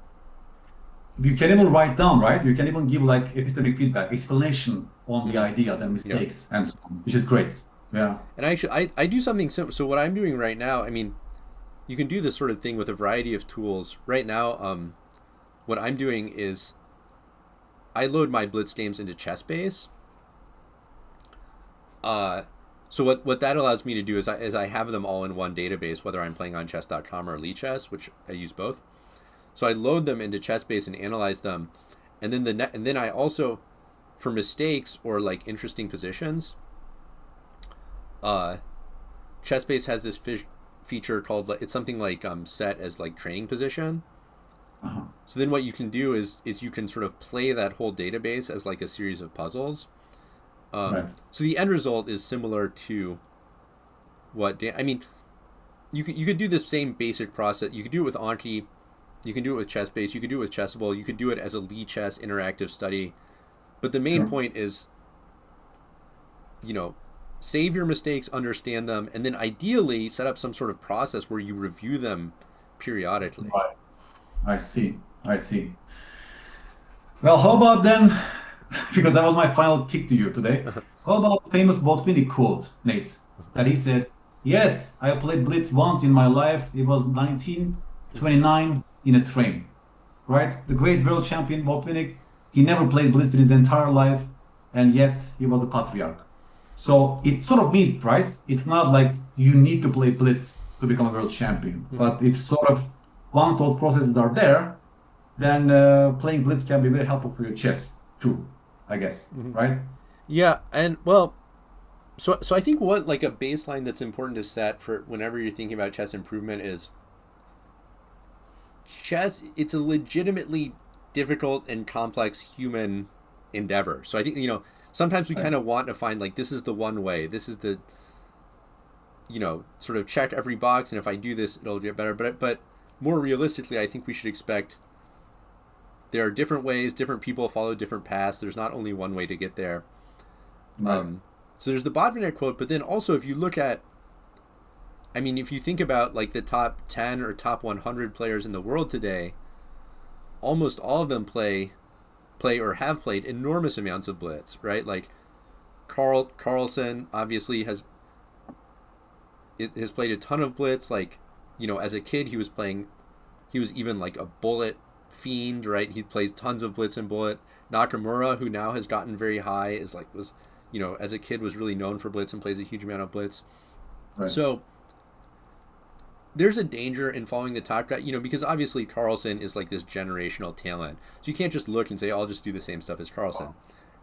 You can even write down, right? You can even give like epistemic feedback, explanation on the Mm-hmm. ideas and Yeah. mistakes and so on, which is great. Yeah. And actually, I do something similar. So what I'm doing right now, I mean, you can do this sort of thing with a variety of tools. Right now, what I'm doing is I load my Blitz games into ChessBase. Uh, so what that allows me to do is I have them all in one database, whether I'm playing on chess.com or Lichess, which I use both. So I load them into ChessBase and analyze them, and then and then I also, for mistakes or like interesting positions, uh, Chessbase has this feature called, it's something like set as like training position. Uh-huh. So then what you can do is you can sort of play that whole database as like a series of puzzles. Right. So the end result is similar to I mean, you could do the same basic process. You could do it with Anki, you can do it with Chessbase, you could do it with Chessable, you could do it as a Lichess interactive study. But the main point is, save your mistakes, understand them, and then ideally set up some sort of process where you review them periodically. Right. I see. I see. Well, how about then, because that was my final kick to you today. How about the famous Botvinnik quote, Nate, that he said, yes, I played Blitz once in my life. It was 1929 in a train, right? The great world champion Botvinnik, he never played Blitz in his entire life, and yet he was a patriarch. So it sort of means, right? It's not like you need to play Blitz to become a world champion, but it's sort of, once those processes are there, then playing Blitz can be very helpful for your chess too, I guess, right? Yeah, and well, so I think what like a baseline that's important to set for whenever you're thinking about chess improvement is chess. It's a legitimately difficult and complex human endeavor. So I think sometimes we kind of want to find like this is the one way. This is the sort of check every box, and if I do this, it'll get better. But more realistically, I think we should expect there are different ways. Different people follow different paths. There's not only one way to get there. Right. So there's the Botvinnik quote, but then also if you look at, if you think about like the top 10 or top 100 players in the world today, almost all of them play or have played enormous amounts of Blitz, right? Like Carlsen obviously has played a ton of Blitz. Like, as a kid he was even like a bullet fiend, right? He plays tons of Blitz and bullet. Nakamura, who now has gotten very high, was as a kid was really known for Blitz and plays a huge amount of Blitz. Right. So there's a danger in following the top guy, because obviously Carlsen is like this generational talent. So you can't just look and say, oh, I'll just do the same stuff as Carlsen,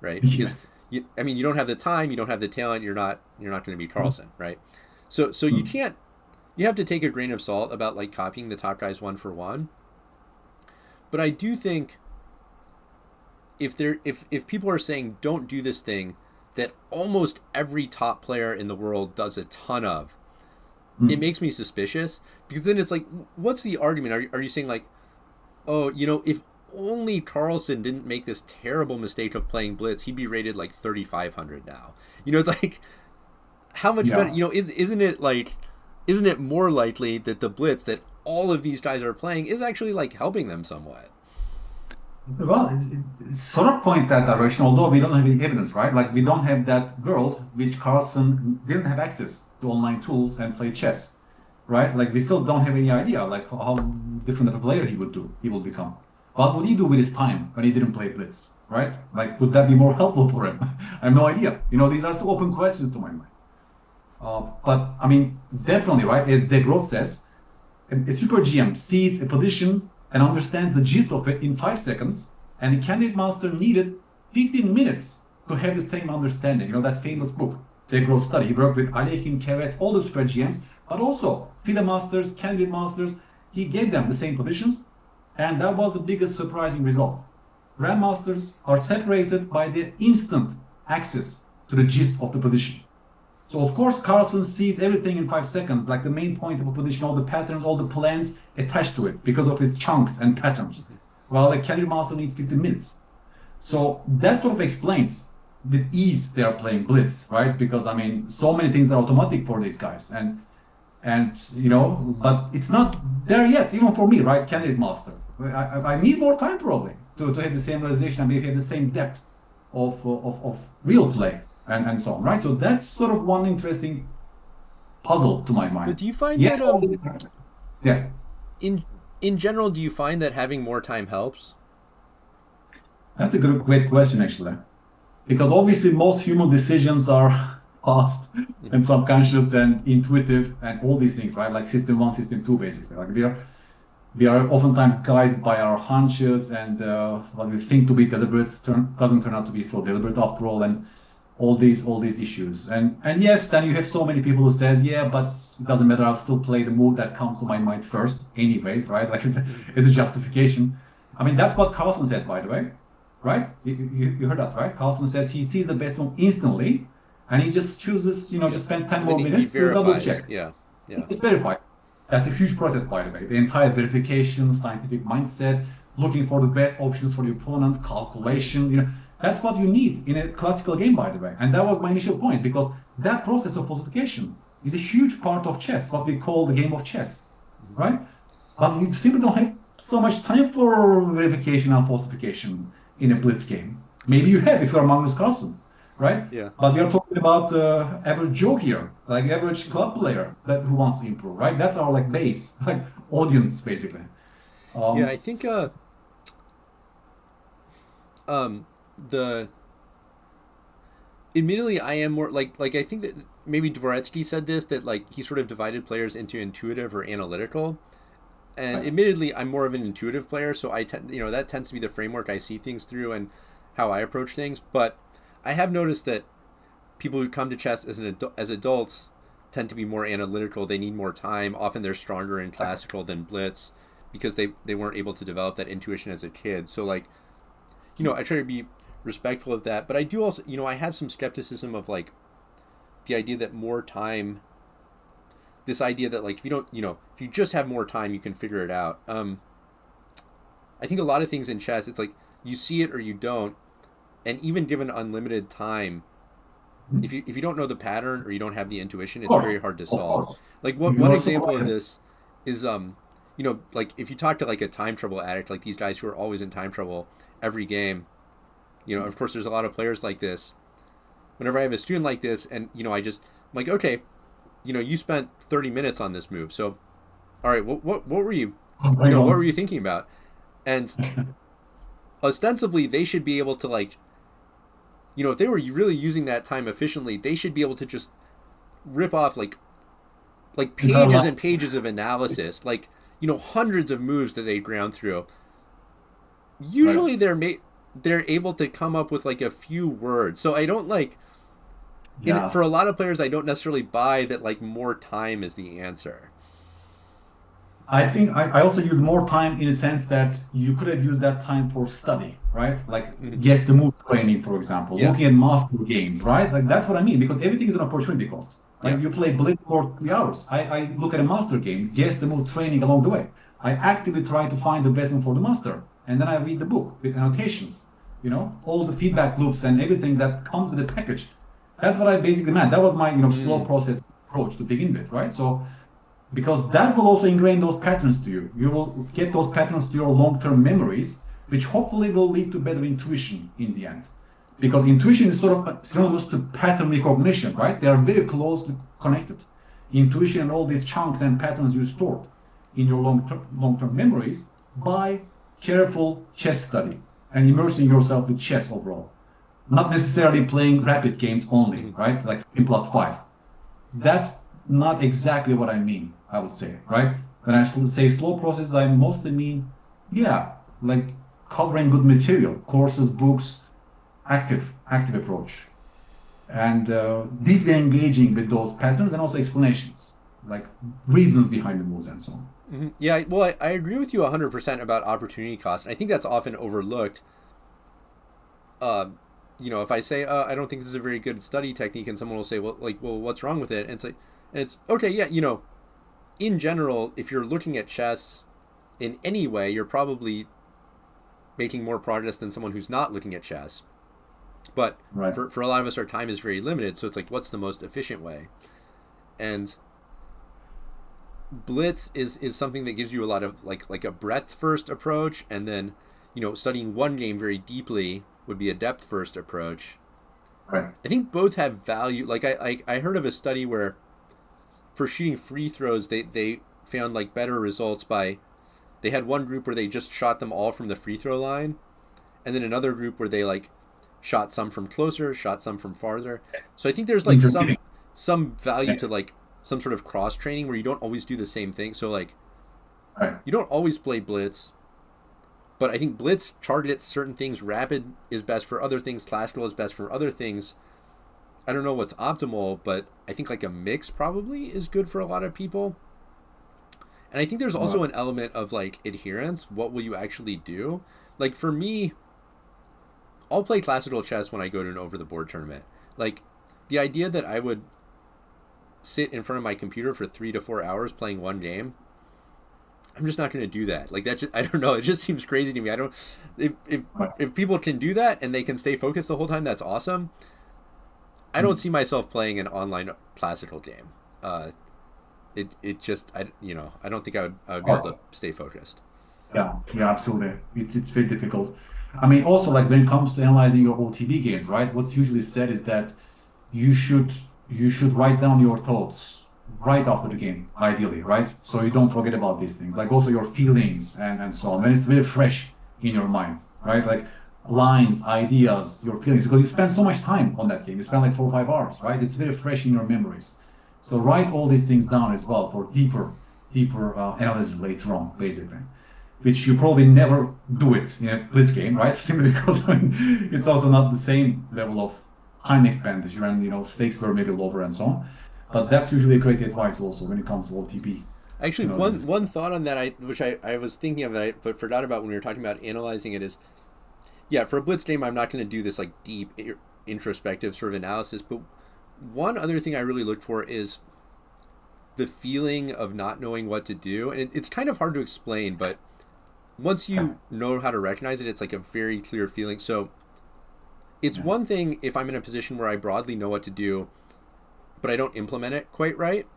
right? Because you don't have the time, you don't have the talent, you're not going to be Carlsen, right? So you have to take a grain of salt about like copying the top guys one for one. But I do think if people are saying don't do this thing that almost every top player in the world does a ton of, it makes me suspicious, because then it's like, what's the argument? Are you saying like, oh, if only Carlsen didn't make this terrible mistake of playing Blitz, he'd be rated like 3,500 now. It's like, how much better? Isn't it more likely that the Blitz that all of these guys are playing is actually like helping them somewhat? Well, it's sort of point that direction, although we don't have any evidence, right? Like we don't have that world which Carlsen didn't have access to online tools and play chess, right? Like we still don't have any idea like how different of a player he will become. What would he do with his time when he didn't play Blitz, right? Like would that be more helpful for him? I have no idea. These are still open questions to my mind. But definitely, right? As De Groot says, a super GM sees a position and understands the gist of it in 5 seconds, and the candidate master needed 15 minutes to have the same understanding. That famous book, De Groot Study. He worked with Alekhine, Keres, all the super GMs, but also FIDE Masters, candidate masters. He gave them the same positions, and that was the biggest surprising result. Grandmasters are separated by their instant access to the gist of the position. So of course Carlsen sees everything in 5 seconds, like the main point of a position, all the patterns, all the plans attached to it because of his chunks and patterns, while a candidate master needs 15 minutes. So that sort of explains with ease they are playing Blitz, right? Because so many things are automatic for these guys, and but it's not there yet, even for me, right? Candidate master, I need more time probably to have the same realization and maybe have the same depth of real play. And so on, right? So that's sort of one interesting puzzle to my mind. But do you find that yeah. In general, do you find that having more time helps? That's a great question, actually, because obviously most human decisions are fast and subconscious and intuitive and all these things, right? Like system 1, system 2, basically. Like we are oftentimes guided by our hunches, and what we think to be deliberate doesn't turn out to be so deliberate after all. And all these issues. And yes, then you have so many people who says, yeah, but it doesn't matter. I'll still play the move that comes to my mind first, anyways, right? Like it's a justification. I mean, that's what Carlson says, by the way, right? You heard that, right? Carlson says he sees the best move instantly, and he just chooses, just spends 10 And then more he minutes to double verifies. check. Yeah. It's verified. That's a huge process, by the way. The entire verification, scientific mindset, looking for the best options for the opponent, calculation, that's what you need in a classical game, by the way. And that was my initial point, because that process of falsification is a huge part of chess, what we call the game of chess, right? But you simply don't have so much time for verification and falsification in a blitz game. Maybe you have if you're Magnus Carlsen, right? Yeah. But we are talking about average Joe here, like average club player who wants to improve, right? That's our base, like audience, basically. Yeah, I think the admittedly I am more like I think that maybe Dvoretsky said this, that he sort of divided players into intuitive or analytical, and Right. admittedly I'm more of an intuitive player, so I tend that tends to be the framework I see things through and how I approach things. But I have noticed that people who come to chess as adults tend to be more analytical. They need more time. Often they're stronger in classical than blitz because they weren't able to develop that intuition as a kid. So I try to be respectful of that, but I do also, I have some skepticism of the idea that more time, this idea that if you don't, if you just have more time, you can figure it out. I think a lot of things in chess, it's you see it or you don't, and even given unlimited time, if you don't know the pattern or you don't have the intuition, it's very hard to solve. One example of this is if you talk to a time trouble addict, like these guys who are always in time trouble every game, of course there's a lot of players like this. Whenever I have a student like this, and I'm like, okay, you spent 30 minutes on this move, so all right, what were you what were you thinking about? And ostensibly they should be able to if they were really using that time efficiently, they should be able to just rip off pages and pages of analysis, hundreds of moves that they ground through. Usually they're able to come up with a few words. So I don't for a lot of players, I don't necessarily buy that more time is the answer. I think I also use more time in a sense that you could have used that time for study, right? Guess the move training, for example, Yeah. looking at master games, right? That's what I mean, because everything is an opportunity cost. Yeah. You play Blitz for 3 hours. I look at a master game, guess the move training along the way. I actively try to find the best move for the master. And then I read the book with annotations, all the feedback loops and everything that comes with the package. That's what I basically meant. That was my, slow process approach to begin with, right? So, because that will also ingrain those patterns to you. You will get those patterns to your long-term memories, which hopefully will lead to better intuition in the end. Because intuition is sort of synonymous to pattern recognition, right? They are very closely connected. Intuition and all these chunks and patterns you stored in your long-term memories by careful chess study and immersing yourself with chess overall. Not necessarily playing rapid games only, right? Like 10+5. That's not exactly what I mean, I would say, right? When I say slow process, I mostly mean, covering good material, courses, books, active approach, and deeply engaging with those patterns and also explanations, reasons behind the moves and so on. Mm-hmm. Yeah, well, I agree with you 100% about opportunity cost. I think that's often overlooked. If I say, I don't think this is a very good study technique, and someone will say, well, what's wrong with it? And it's okay, yeah, in general, if you're looking at chess in any way, you're probably making more progress than someone who's not looking at chess. But Right. for a lot of us, our time is very limited, so it's what's the most efficient way? And Blitz is something that gives you a lot of a breadth first approach, and then studying one game very deeply would be a depth first approach. Right. I think both have value. I heard of a study where for shooting free throws, they found better results by, they had one group where they just shot them all from the free throw line, and then another group where they shot some from closer, shot some from farther. So I think there's some value to some sort of cross training where you don't always do the same thing. So Right. you don't always play blitz, but I think blitz targets certain things. Rapid is best for other things. Classical is best for other things. I don't know what's optimal, but I think like a mix probably is good for a lot of people. And I think there's also an element of like adherence. What will you actually do? Like for me, I'll play classical chess when I go to an over the board tournament. Like the idea that I would sit in front of my computer for 3 to 4 hours playing one game, I'm just not going to do that. Like that, I don't know. It just seems crazy to me. I don't. If people can do that and they can stay focused the whole time, that's awesome. I don't see myself playing an online classical game. It just I don't think I would be able to stay focused. Yeah, absolutely. It's very difficult. I mean, also like when it comes to analyzing your OTB games, right? What's usually said is that you should write down your thoughts right after the game, ideally, right? So you don't forget about these things, like also your feelings and so on. When it's very fresh in your mind, right? Like lines, ideas, your feelings, because you spend so much time on that game. You spend like 4 or 5 hours, right? It's very fresh in your memories. So write all these things down as well for deeper analysis later on, basically. Which you probably never do it in a Blitz game, right? Simply because it's also not the same level of time expenditure and stakes were maybe lower and so on. But that's usually a great advice also when it comes to OTP. Actually, one thought on that, which I was thinking of that, but forgot about when we were talking about analyzing it is, yeah, for a Blitz game, I'm not going to do this like deep introspective sort of analysis. But one other thing I really looked for is the feeling of not knowing what to do. And it's kind of hard to explain, but once you know how to recognize it, it's like a very clear feeling. So it's one thing if I'm in a position where I broadly know what to do, but I don't implement it quite right.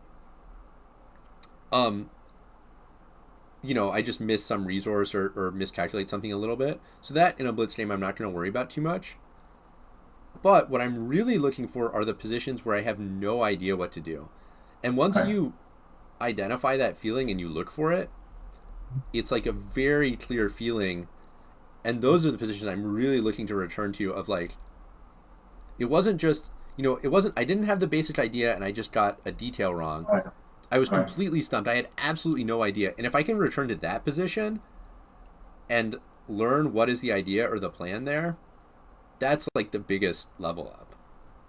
I just miss some resource or miscalculate something a little bit. So that in a Blitz game, I'm not going to worry about too much. But what I'm really looking for are the positions where I have no idea what to do. And once you identify that feeling and you look for it, it's like a very clear feeling. And those are the positions I'm really looking to return to of like, it wasn't just, I didn't have the basic idea and I just got a detail wrong. I was completely stumped. I had absolutely no idea. And if I can return to that position and learn what is the idea or the plan there, that's like the biggest level up.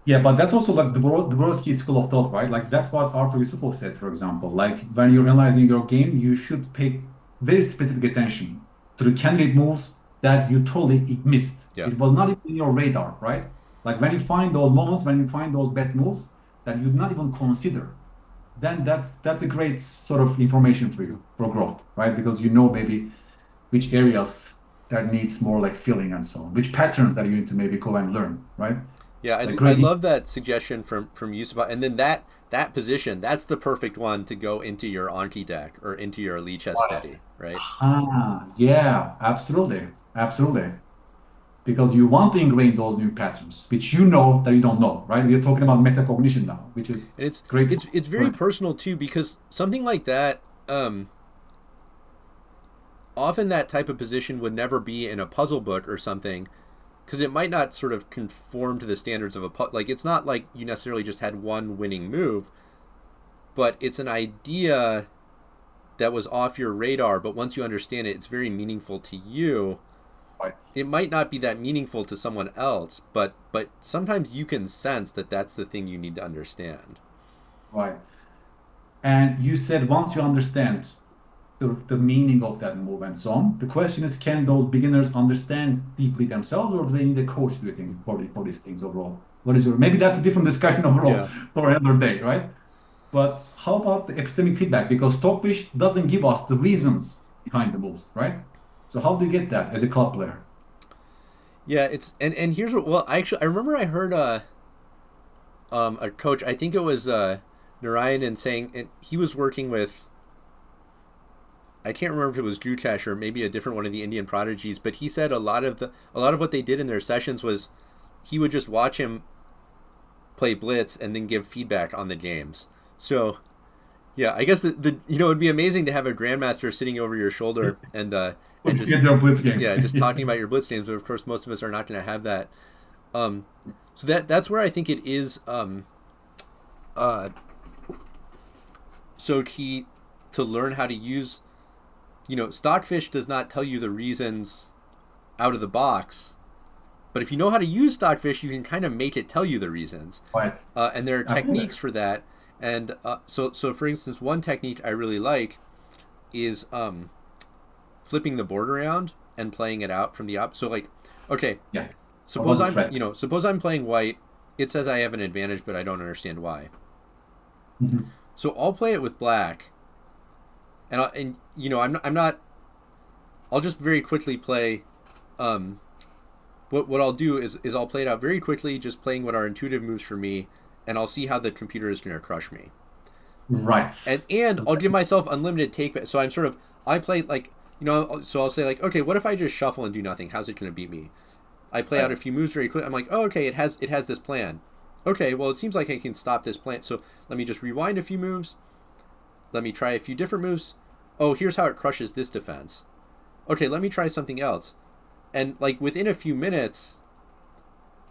Yeah, but that's also like the Dvorsky school of thought, right? Like that's what Arthur Yusupov says, for example. Like when you're analyzing your game, you should pay very specific attention to the candidate moves that you totally missed. Yeah. It was not even in your radar, right? Like when you find those moments, when you find those best moves that you did not even consider, then that's a great sort of information for you for growth, right? Because you know maybe which areas that needs more like filling and so on, which patterns that you need to maybe go and learn, right? Yeah, I love that suggestion from Yusuf. And then that position, that's the perfect one to go into your Anki deck or into your Lichess study, right? Yeah, absolutely. Because you want to ingrain those new patterns, which you know that you don't know, right? We're talking about metacognition now, which is great. It's very personal too, because something like that, often that type of position would never be in a puzzle book or something, because it might not sort of conform to the standards of like it's not like you necessarily just had one winning move, but it's an idea that was off your radar, but once you understand it, it's very meaningful to you. It might not be that meaningful to someone else, but sometimes you can sense that that's the thing you need to understand. Right. And you said once you understand the meaning of that move and so on, the question is, can those beginners understand deeply themselves, or do they need a coach, do you think, for these things overall? Maybe that's a different discussion overall for another day, right? But how about the epistemic feedback? Because Stockfish doesn't give us the reasons behind the moves, right? So how do you get that as a club player? Yeah, it's and here's what. I remember I heard a coach. I think it was Narayanan saying, and he was working with. I can't remember if it was Gukesh or maybe a different one of the Indian prodigies, but he said a lot of what they did in their sessions was he would just watch him play Blitz and then give feedback on the games. So. Yeah, I guess it'd be amazing to have a Grandmaster sitting over your shoulder and just get your Blitz game. Yeah, just talking about your Blitz games. But of course, most of us are not going to have that. So that's where I think it is so key to learn how to use. Stockfish does not tell you the reasons out of the box, But if you know how to use Stockfish, you can kind of make it tell you the reasons. Right. And there are Absolutely. techniques for that. And so for instance, one technique I really like is flipping the board around and playing it out from the up. So like, okay, Yeah. suppose About the I'm threat. suppose I'm playing white. It says I have an advantage, but I don't understand why. Mhm. So I'll play it with black, and I'm not. I'll just very quickly play. Um, what I'll do is I'll play it out very quickly, just playing what are intuitive moves for me, and I'll see how the computer is going to crush me. Right. And I'll give myself unlimited take back. So I'm sort of I play like so I'll say like, okay, what if I just shuffle and do nothing? How's it going to beat me? I play out Right. a few moves very quick. I'm like, oh, okay, it has this plan. Okay, well, it seems like I can stop this plan. So let me just rewind a few moves. Let me try a few different moves. Oh, here's how it crushes this defense. Okay, let me try something else. And like within a few minutes,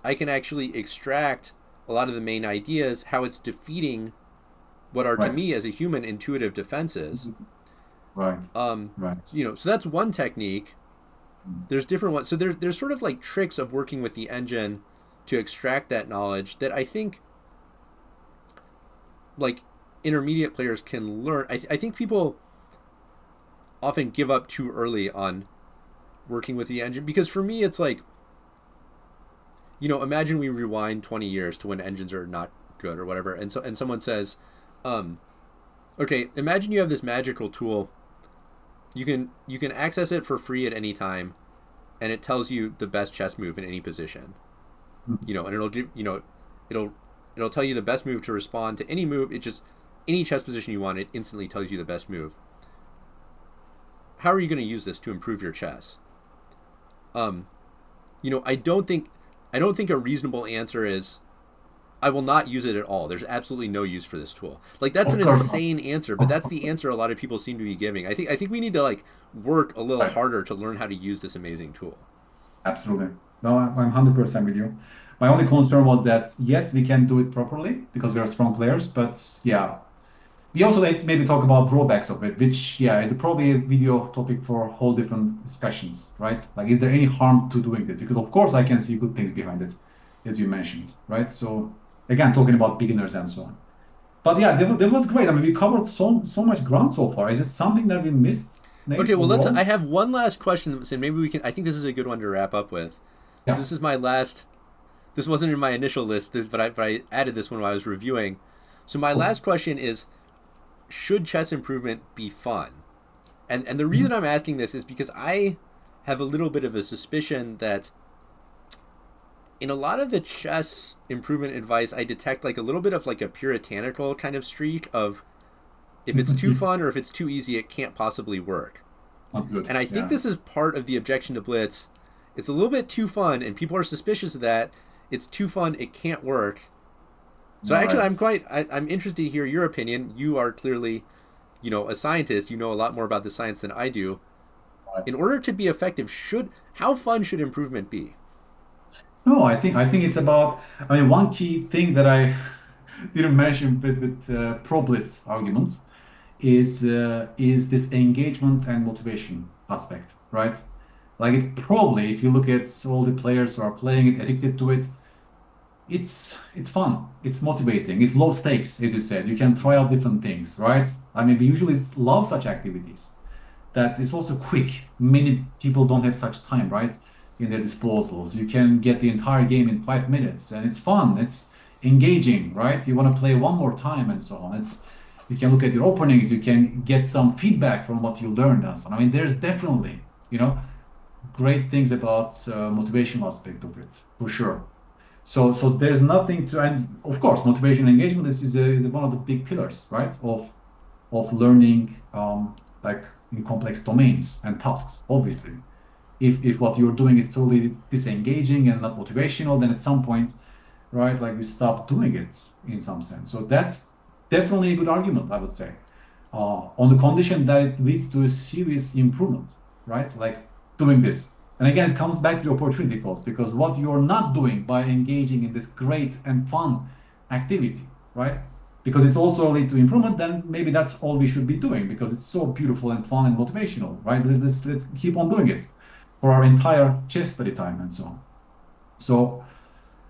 I can actually extract a lot of the main ideas, how it's defeating what are to Right. me as a human intuitive defenses. Right. Um, Right. so that's one technique. There's different ones. So there's sort of like tricks of working with the engine to extract that knowledge that I think like intermediate players can learn. I think people often give up too early on working with the engine because for me it's like imagine we rewind 20 years to when engines are not good or whatever, and someone says, um, okay, imagine you have this magical tool. You can access it for free at any time, and it tells you the best chess move in any position. And it'll give it'll it'll tell you the best move to respond to any move. It just any chess position you want, it instantly tells you the best move. How are you going to use this to improve your chess? Um, I don't think a reasonable answer is I will not use it at all. There's absolutely no use for this tool. Like that's Of an course not. insane answer, but that's the answer a lot of people seem to be giving. I think we need to like work a little Right. harder to learn how to use this amazing tool. Absolutely. No, I'm 100% with you. My only concern was that, yes, we can do it properly because we are strong players, but yeah, we also need to maybe talk about drawbacks of it, which, yeah, is probably a video topic for whole different discussions, right? Like, is there any harm to doing this? Because, of course, I can see good things behind it, as you mentioned, right? So, again, talking about beginners and so on. But yeah, that was great. I mean, we covered so much ground so far. Is it something that we missed, Nate, Okay, well let's. I overall? have one last question, so maybe we can. I think this is a good one to wrap up with. So Yeah. this is my last. This wasn't in my initial list, but I added this one while I was reviewing. So my Cool. last question is: should chess improvement be fun? And the reason Mhm. I'm asking this is because I have a little bit of a suspicion that in a lot of the chess improvement advice, I detect like a little bit of like a puritanical kind of streak of if it's too fun or if it's too easy, it can't possibly work. Not good. And I think Yeah. this is part of the objection to Blitz. It's a little bit too fun, and people are suspicious of that. It's too fun, it can't work. So All actually, right. I'm interested to hear your opinion. You are clearly, a scientist. You know a lot more about the science than I do. Right. In order to be effective, how fun should improvement be? No, I think it's about. I mean, one key thing that I didn't mention with pro blitz arguments is this engagement and motivation aspect, right? Like it probably, if you look at all the players who are playing it, addicted to it, it's fun, it's motivating, it's low stakes, as you said. You can try out different things, right? I mean, we usually love such activities that it's also quick. Many people don't have such time, right, in their disposals. You can get the entire game in 5 minutes, and it's fun. It's engaging, right? You want to play one more time, and so on. It's you can look at your openings. You can get some feedback from what you learned, and so on. I mean, there's definitely, great things about motivational aspect of it for sure. So there's nothing to, and of course, motivation and engagement is one of the big pillars, right, of learning, like in complex domains and tasks. Obviously, if what you're doing is totally disengaging and not motivational, then at some point, right, like we stop doing it in some sense. So that's definitely a good argument, I would say, on the condition that it leads to a serious improvement, right? Like doing this. And again, it comes back to the opportunity cost because what you're not doing by engaging in this great and fun activity, right? Because it's also lead to improvement, then maybe that's all we should be doing because it's so beautiful and fun and motivational, right? Let's keep on doing it for our entire chess study time and so on. So,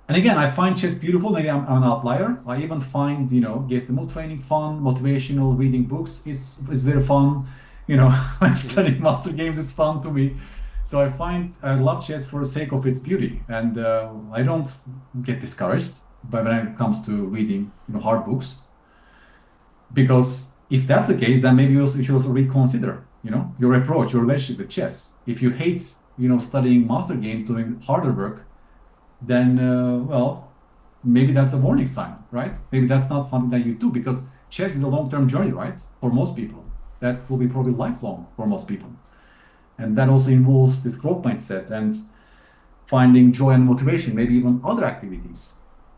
and again, I find chess beautiful. Maybe I'm an outlier. I even find, guess the mood training fun, motivational reading books is very fun. Studying master games is fun to me. So I love chess for the sake of its beauty, and I don't get discouraged by when it comes to reading, hard books. Because if that's the case, then maybe you should also reconsider, your approach, your relationship with chess. If you hate, studying master games, doing harder work, then well, maybe that's a warning sign, right? Maybe that's not something that you do because chess is a long-term journey, right? For most people, that will be probably lifelong for most people, and that also involves this growth mindset and finding joy and motivation, maybe even other activities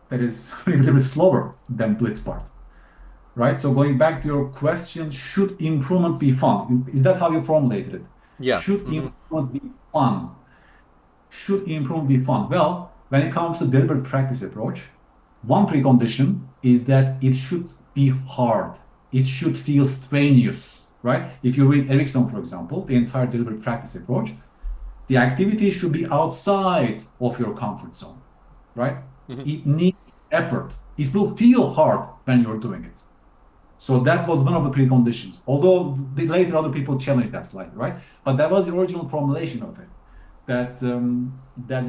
that is maybe a little bit slower than Blitz part, right? So going back to your question, should improvement be fun? Is that how you formulated it? Yeah. Should improvement be fun? Should improvement be fun? Well, when it comes to deliberate practice approach, one precondition is that it should be hard. It should feel strenuous, right? If you read Erickson, for example, the entire deliberate practice approach, the activity should be outside of your comfort zone, right? It needs effort. It will feel hard when you're doing it. So that was one of the preconditions. Although later other people challenged that slightly, right? But that was the original formulation of it. That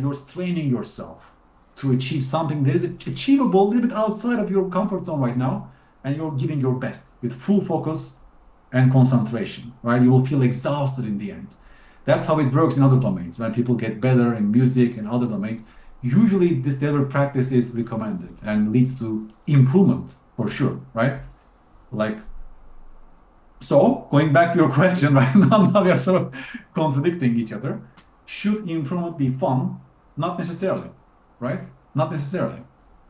you're straining yourself to achieve something that is achievable a little bit outside of your comfort zone right now, and you're giving your best with full focus and concentration, right? You will feel exhausted in the end. That's how it works in other domains. When people get better in music and other domains, usually this deliberate practice is recommended and leads to improvement for sure, right? Like, so going back to your question, right now we are sort of contradicting each other. Should improvement be fun? Not necessarily, right? Not necessarily.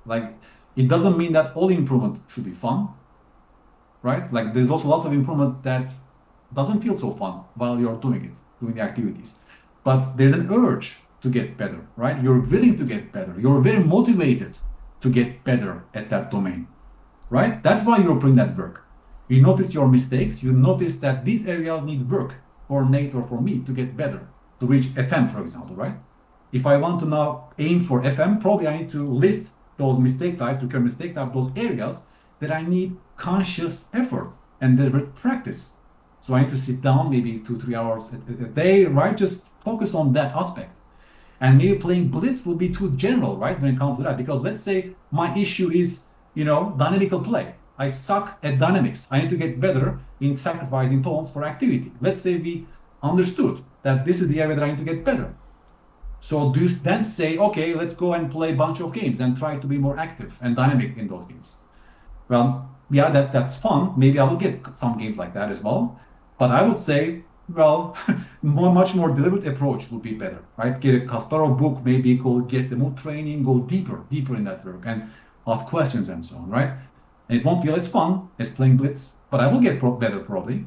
Like, it doesn't mean that all improvement should be fun, right? Like, there's also lots of improvement that doesn't feel so fun while you're doing it, doing the activities. But there's an urge to get better, right? You're willing to get better. You're very motivated to get better at that domain, right? That's why you're putting that work. You notice your mistakes. You notice that these areas need work for Nate or for me to get better, to reach FM, for example, right? If I want to now aim for FM, probably I need to list those mistake types, recurrent mistake types, those areas that I need conscious effort and deliberate practice. So I need to sit down maybe 2-3 hours a day, right? Just focus on that aspect. And maybe playing Blitz will be too general, right? When it comes to that, because let's say my issue is, dynamical play. I suck at dynamics. I need to get better in sacrificing pawns for activity. Let's say we understood that this is the area that I need to get better. So do you then say, okay, let's go and play a bunch of games and try to be more active and dynamic in those games? Well, yeah, that's fun. Maybe I will get some games like that as well. But I would say, well, much more deliberate approach would be better, right? Get a Kasparov book, maybe go get the mood training, go deeper in that work and ask questions and so on, right? And it won't feel as fun as playing Blitz, but I will get better probably.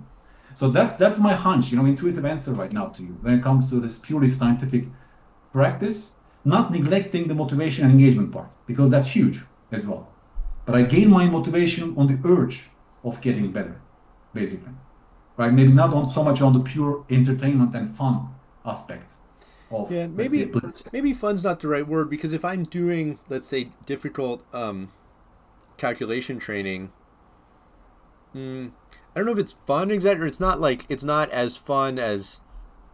So that's my hunch, intuitive answer right now to you when it comes to this purely scientific practice, not neglecting the motivation and engagement part, because that's huge as well. But I gain my motivation on the urge of getting better, basically, right? Maybe not on so much on the pure entertainment and fun aspect of, Yeah, let's say, maybe fun's not the right word, because if I'm doing, let's say, difficult calculation training, I don't know if it's fun exactly, or it's not as fun as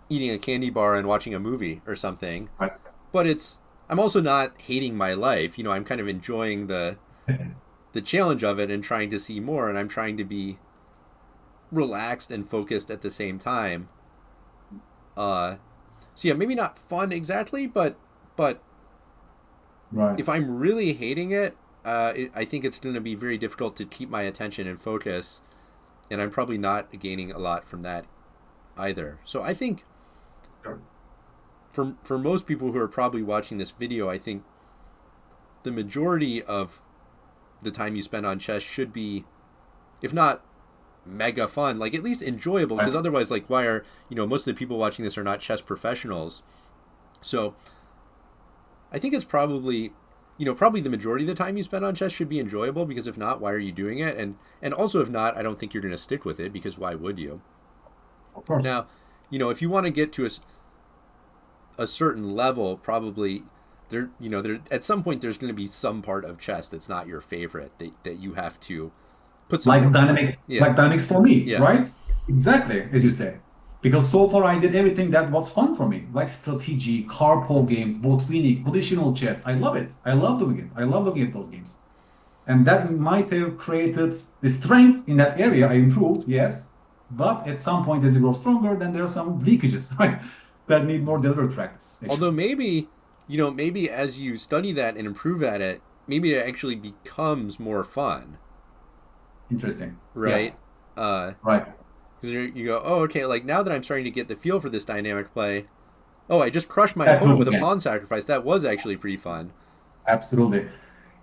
eating a candy bar and watching a movie or something. right? But I'm also not hating my life. I'm kind of enjoying the challenge of it and trying to see more, and I'm trying to be relaxed and focused at the same time. So yeah, maybe not fun exactly, but Right. if I'm really hating it, I think it's going to be very difficult to keep my attention and focus, and I'm probably not gaining a lot from that either. So I think Sure. for most people who are probably watching this video, I think the majority of the time you spend on chess should be, if not mega fun, like at least enjoyable, because Right. otherwise, like, why are most of the people watching this are not chess professionals. So I think it's probably the majority of the time you spend on chess should be enjoyable, because if not, why are you doing it? And also, if not, I don't think you're going to stick with it, because why would you? Of course. Now, if you want to get to a certain level, probably there at some point there's going to be some part of chess that's not your favorite that you have to put some Like work. dynamics, Yeah, like dynamics for me, yeah. right? Exactly, as you say. Because so far I did everything that was fun for me, like strategy, card pull games, botwinic, positional chess. I love it. I love doing it. I love looking at those games. And that might have created the strength in that area. I improved, yes. But at some point, as you grow stronger, then there are some leakages, right? That need more deliberate practice, Although actually. maybe, maybe as you study that and improve at it, maybe it actually becomes more fun, Interesting. Yeah, right? Because right. you go, oh, okay, like now that I'm starting to get the feel for this dynamic play, oh, I just crushed my That opponent proof with a again. pawn sacrifice. That was actually pretty fun. Absolutely.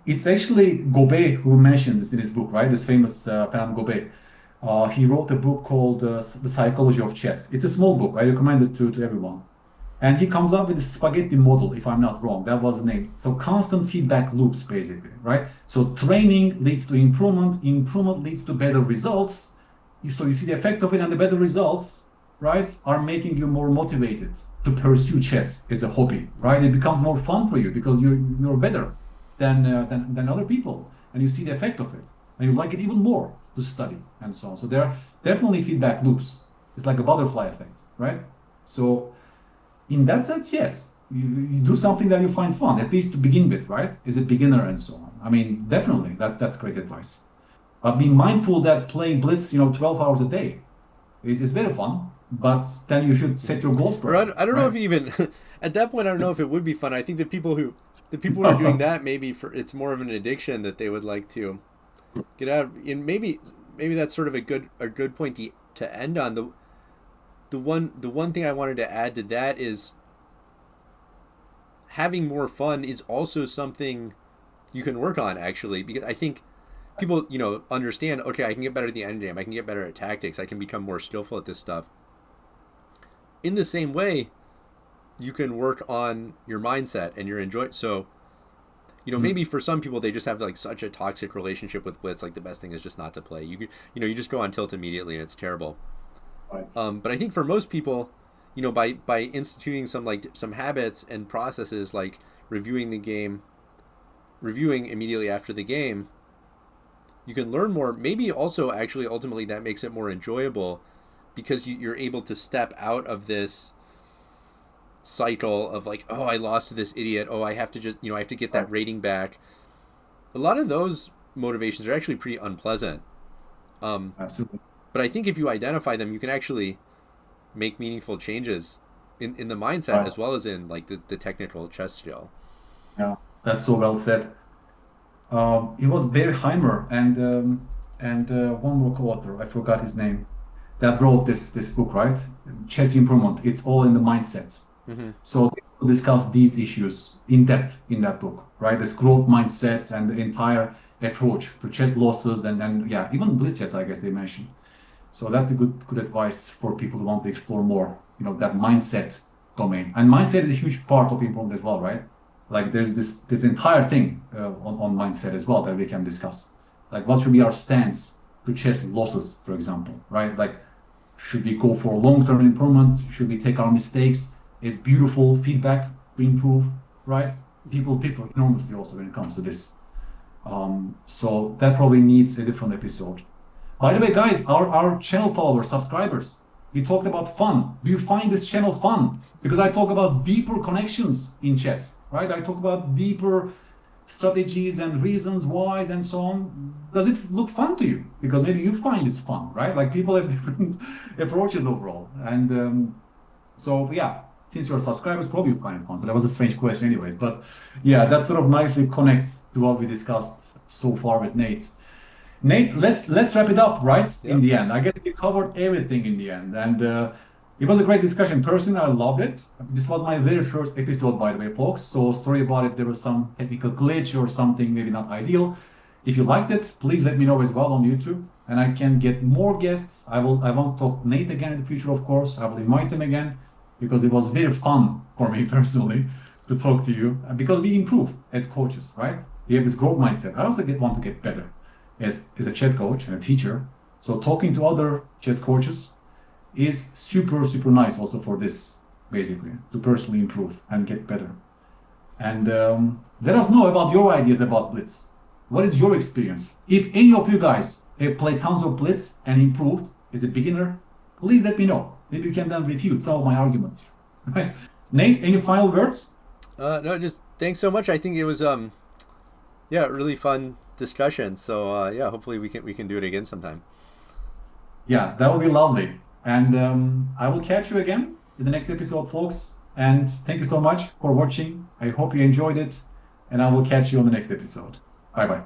It's actually Gobet who mentioned this in his book, right? This famous Fernand Gobet. He wrote a book called The Psychology of Chess. It's a small book. I recommend it to everyone. And he comes up with the spaghetti model, if I'm not wrong. That was the name. So constant feedback loops, basically, right? So training leads to improvement. Improvement leads to better results. So you see the effect of it, and the better results, right, are making you more motivated to pursue chess as a hobby, right? It becomes more fun for you because you're better than other people, and you see the effect of it, and you like it even more to study and so on. So there are definitely feedback loops. It's like a butterfly effect, right? So in that sense, yes, you do something that you find fun, at least to begin with, right? As a beginner and so on. I mean, definitely, that's great advice. But be mindful that playing Blitz, 12 hours a day, it is very fun, but then you should set your goals Or properly, I don't know if right? even at that point I don't know if it would be fun. I think the people who are doing that maybe for it's more of an addiction that they would like to get out. And maybe that's sort of a good point to end on. The one thing I wanted to add to that is having more fun is also something you can work on actually, because I think people understand, okay, I can get better at the end game, I can get better at tactics, I can become more skillful at this stuff. In the same way, you can work on your mindset and your enjoy. So maybe for some people they just have like such a toxic relationship with Blitz, like the best thing is just not to play. You just go on tilt immediately and it's terrible. Right. But I think for most people, by instituting some habits and processes like reviewing the game, reviewing immediately after the game, you can learn more. Maybe also actually ultimately that makes it more enjoyable because you're able to step out of this cycle of like, oh, I lost to this idiot. Oh, I have to just I have to get Right. that rating back. A lot of those motivations are actually pretty unpleasant. Um, Absolutely. but I think if you identify them, you can actually make meaningful changes in the mindset Right. as well as in like the technical chess skill. Yeah, that's so well said. It was Barry Heimer and one more co-author, I forgot his name, that wrote this book, right? Chess Improvement. It's all in the mindset. Mm-hmm. So they discuss these issues in depth in that book, right? This growth mindset and the entire approach to chess losses and yeah, even blitz chess, I guess they mentioned. So that's a good advice for people who want to explore more, that mindset domain. And mindset is a huge part of improvement as well, right? Like there's this entire thing on mindset as well that we can discuss. Like what should be our stance to chess losses, for example, right? Like should we go for long-term improvement? Should we take our mistakes as beautiful feedback to improve, right? People differ enormously also when it comes to this. So that probably needs a different episode. By the way, guys, our channel followers, subscribers, we talked about fun. Do you find this channel fun? Because I talk about deeper connections in chess, right? I talk about deeper strategies and reasons why and so on. Does it look fun to you? Because maybe you find this fun, right? Like people have different approaches overall. And so, yeah, since you're subscribers, probably you find it fun. So that was a strange question, anyways. But yeah, that sort of nicely connects to what we discussed so far with Nate. Nate, let's wrap it up, right? In Yep. the end, I guess we covered everything in the end, and it was a great discussion. Personally, I loved it. This was my very first episode, by the way, folks. So sorry about if there was some technical glitch or something maybe not ideal. If you liked it, please let me know as well on YouTube, and I can get more guests. I want to talk to Nate again in the future, of course. I will invite him again because it was very fun for me personally to talk to you because we improve as coaches, right? We have this growth mindset. I also want to get better as a chess coach and a teacher. So talking to other chess coaches is super, super nice also for this, basically, to personally improve and get better. And let us know about your ideas about Blitz. What is your experience? If any of you guys have played tons of Blitz and improved as a beginner, please let me know. Maybe you can then refute some of my arguments here. Right? Nate, any final words? No, just thanks so much. I think it was yeah, really fun discussion. So yeah, hopefully we can do it again sometime. Yeah, that would be lovely. And I will catch you again in the next episode, folks. And thank you so much for watching. I hope you enjoyed it. And I will catch you on the next episode. Bye bye.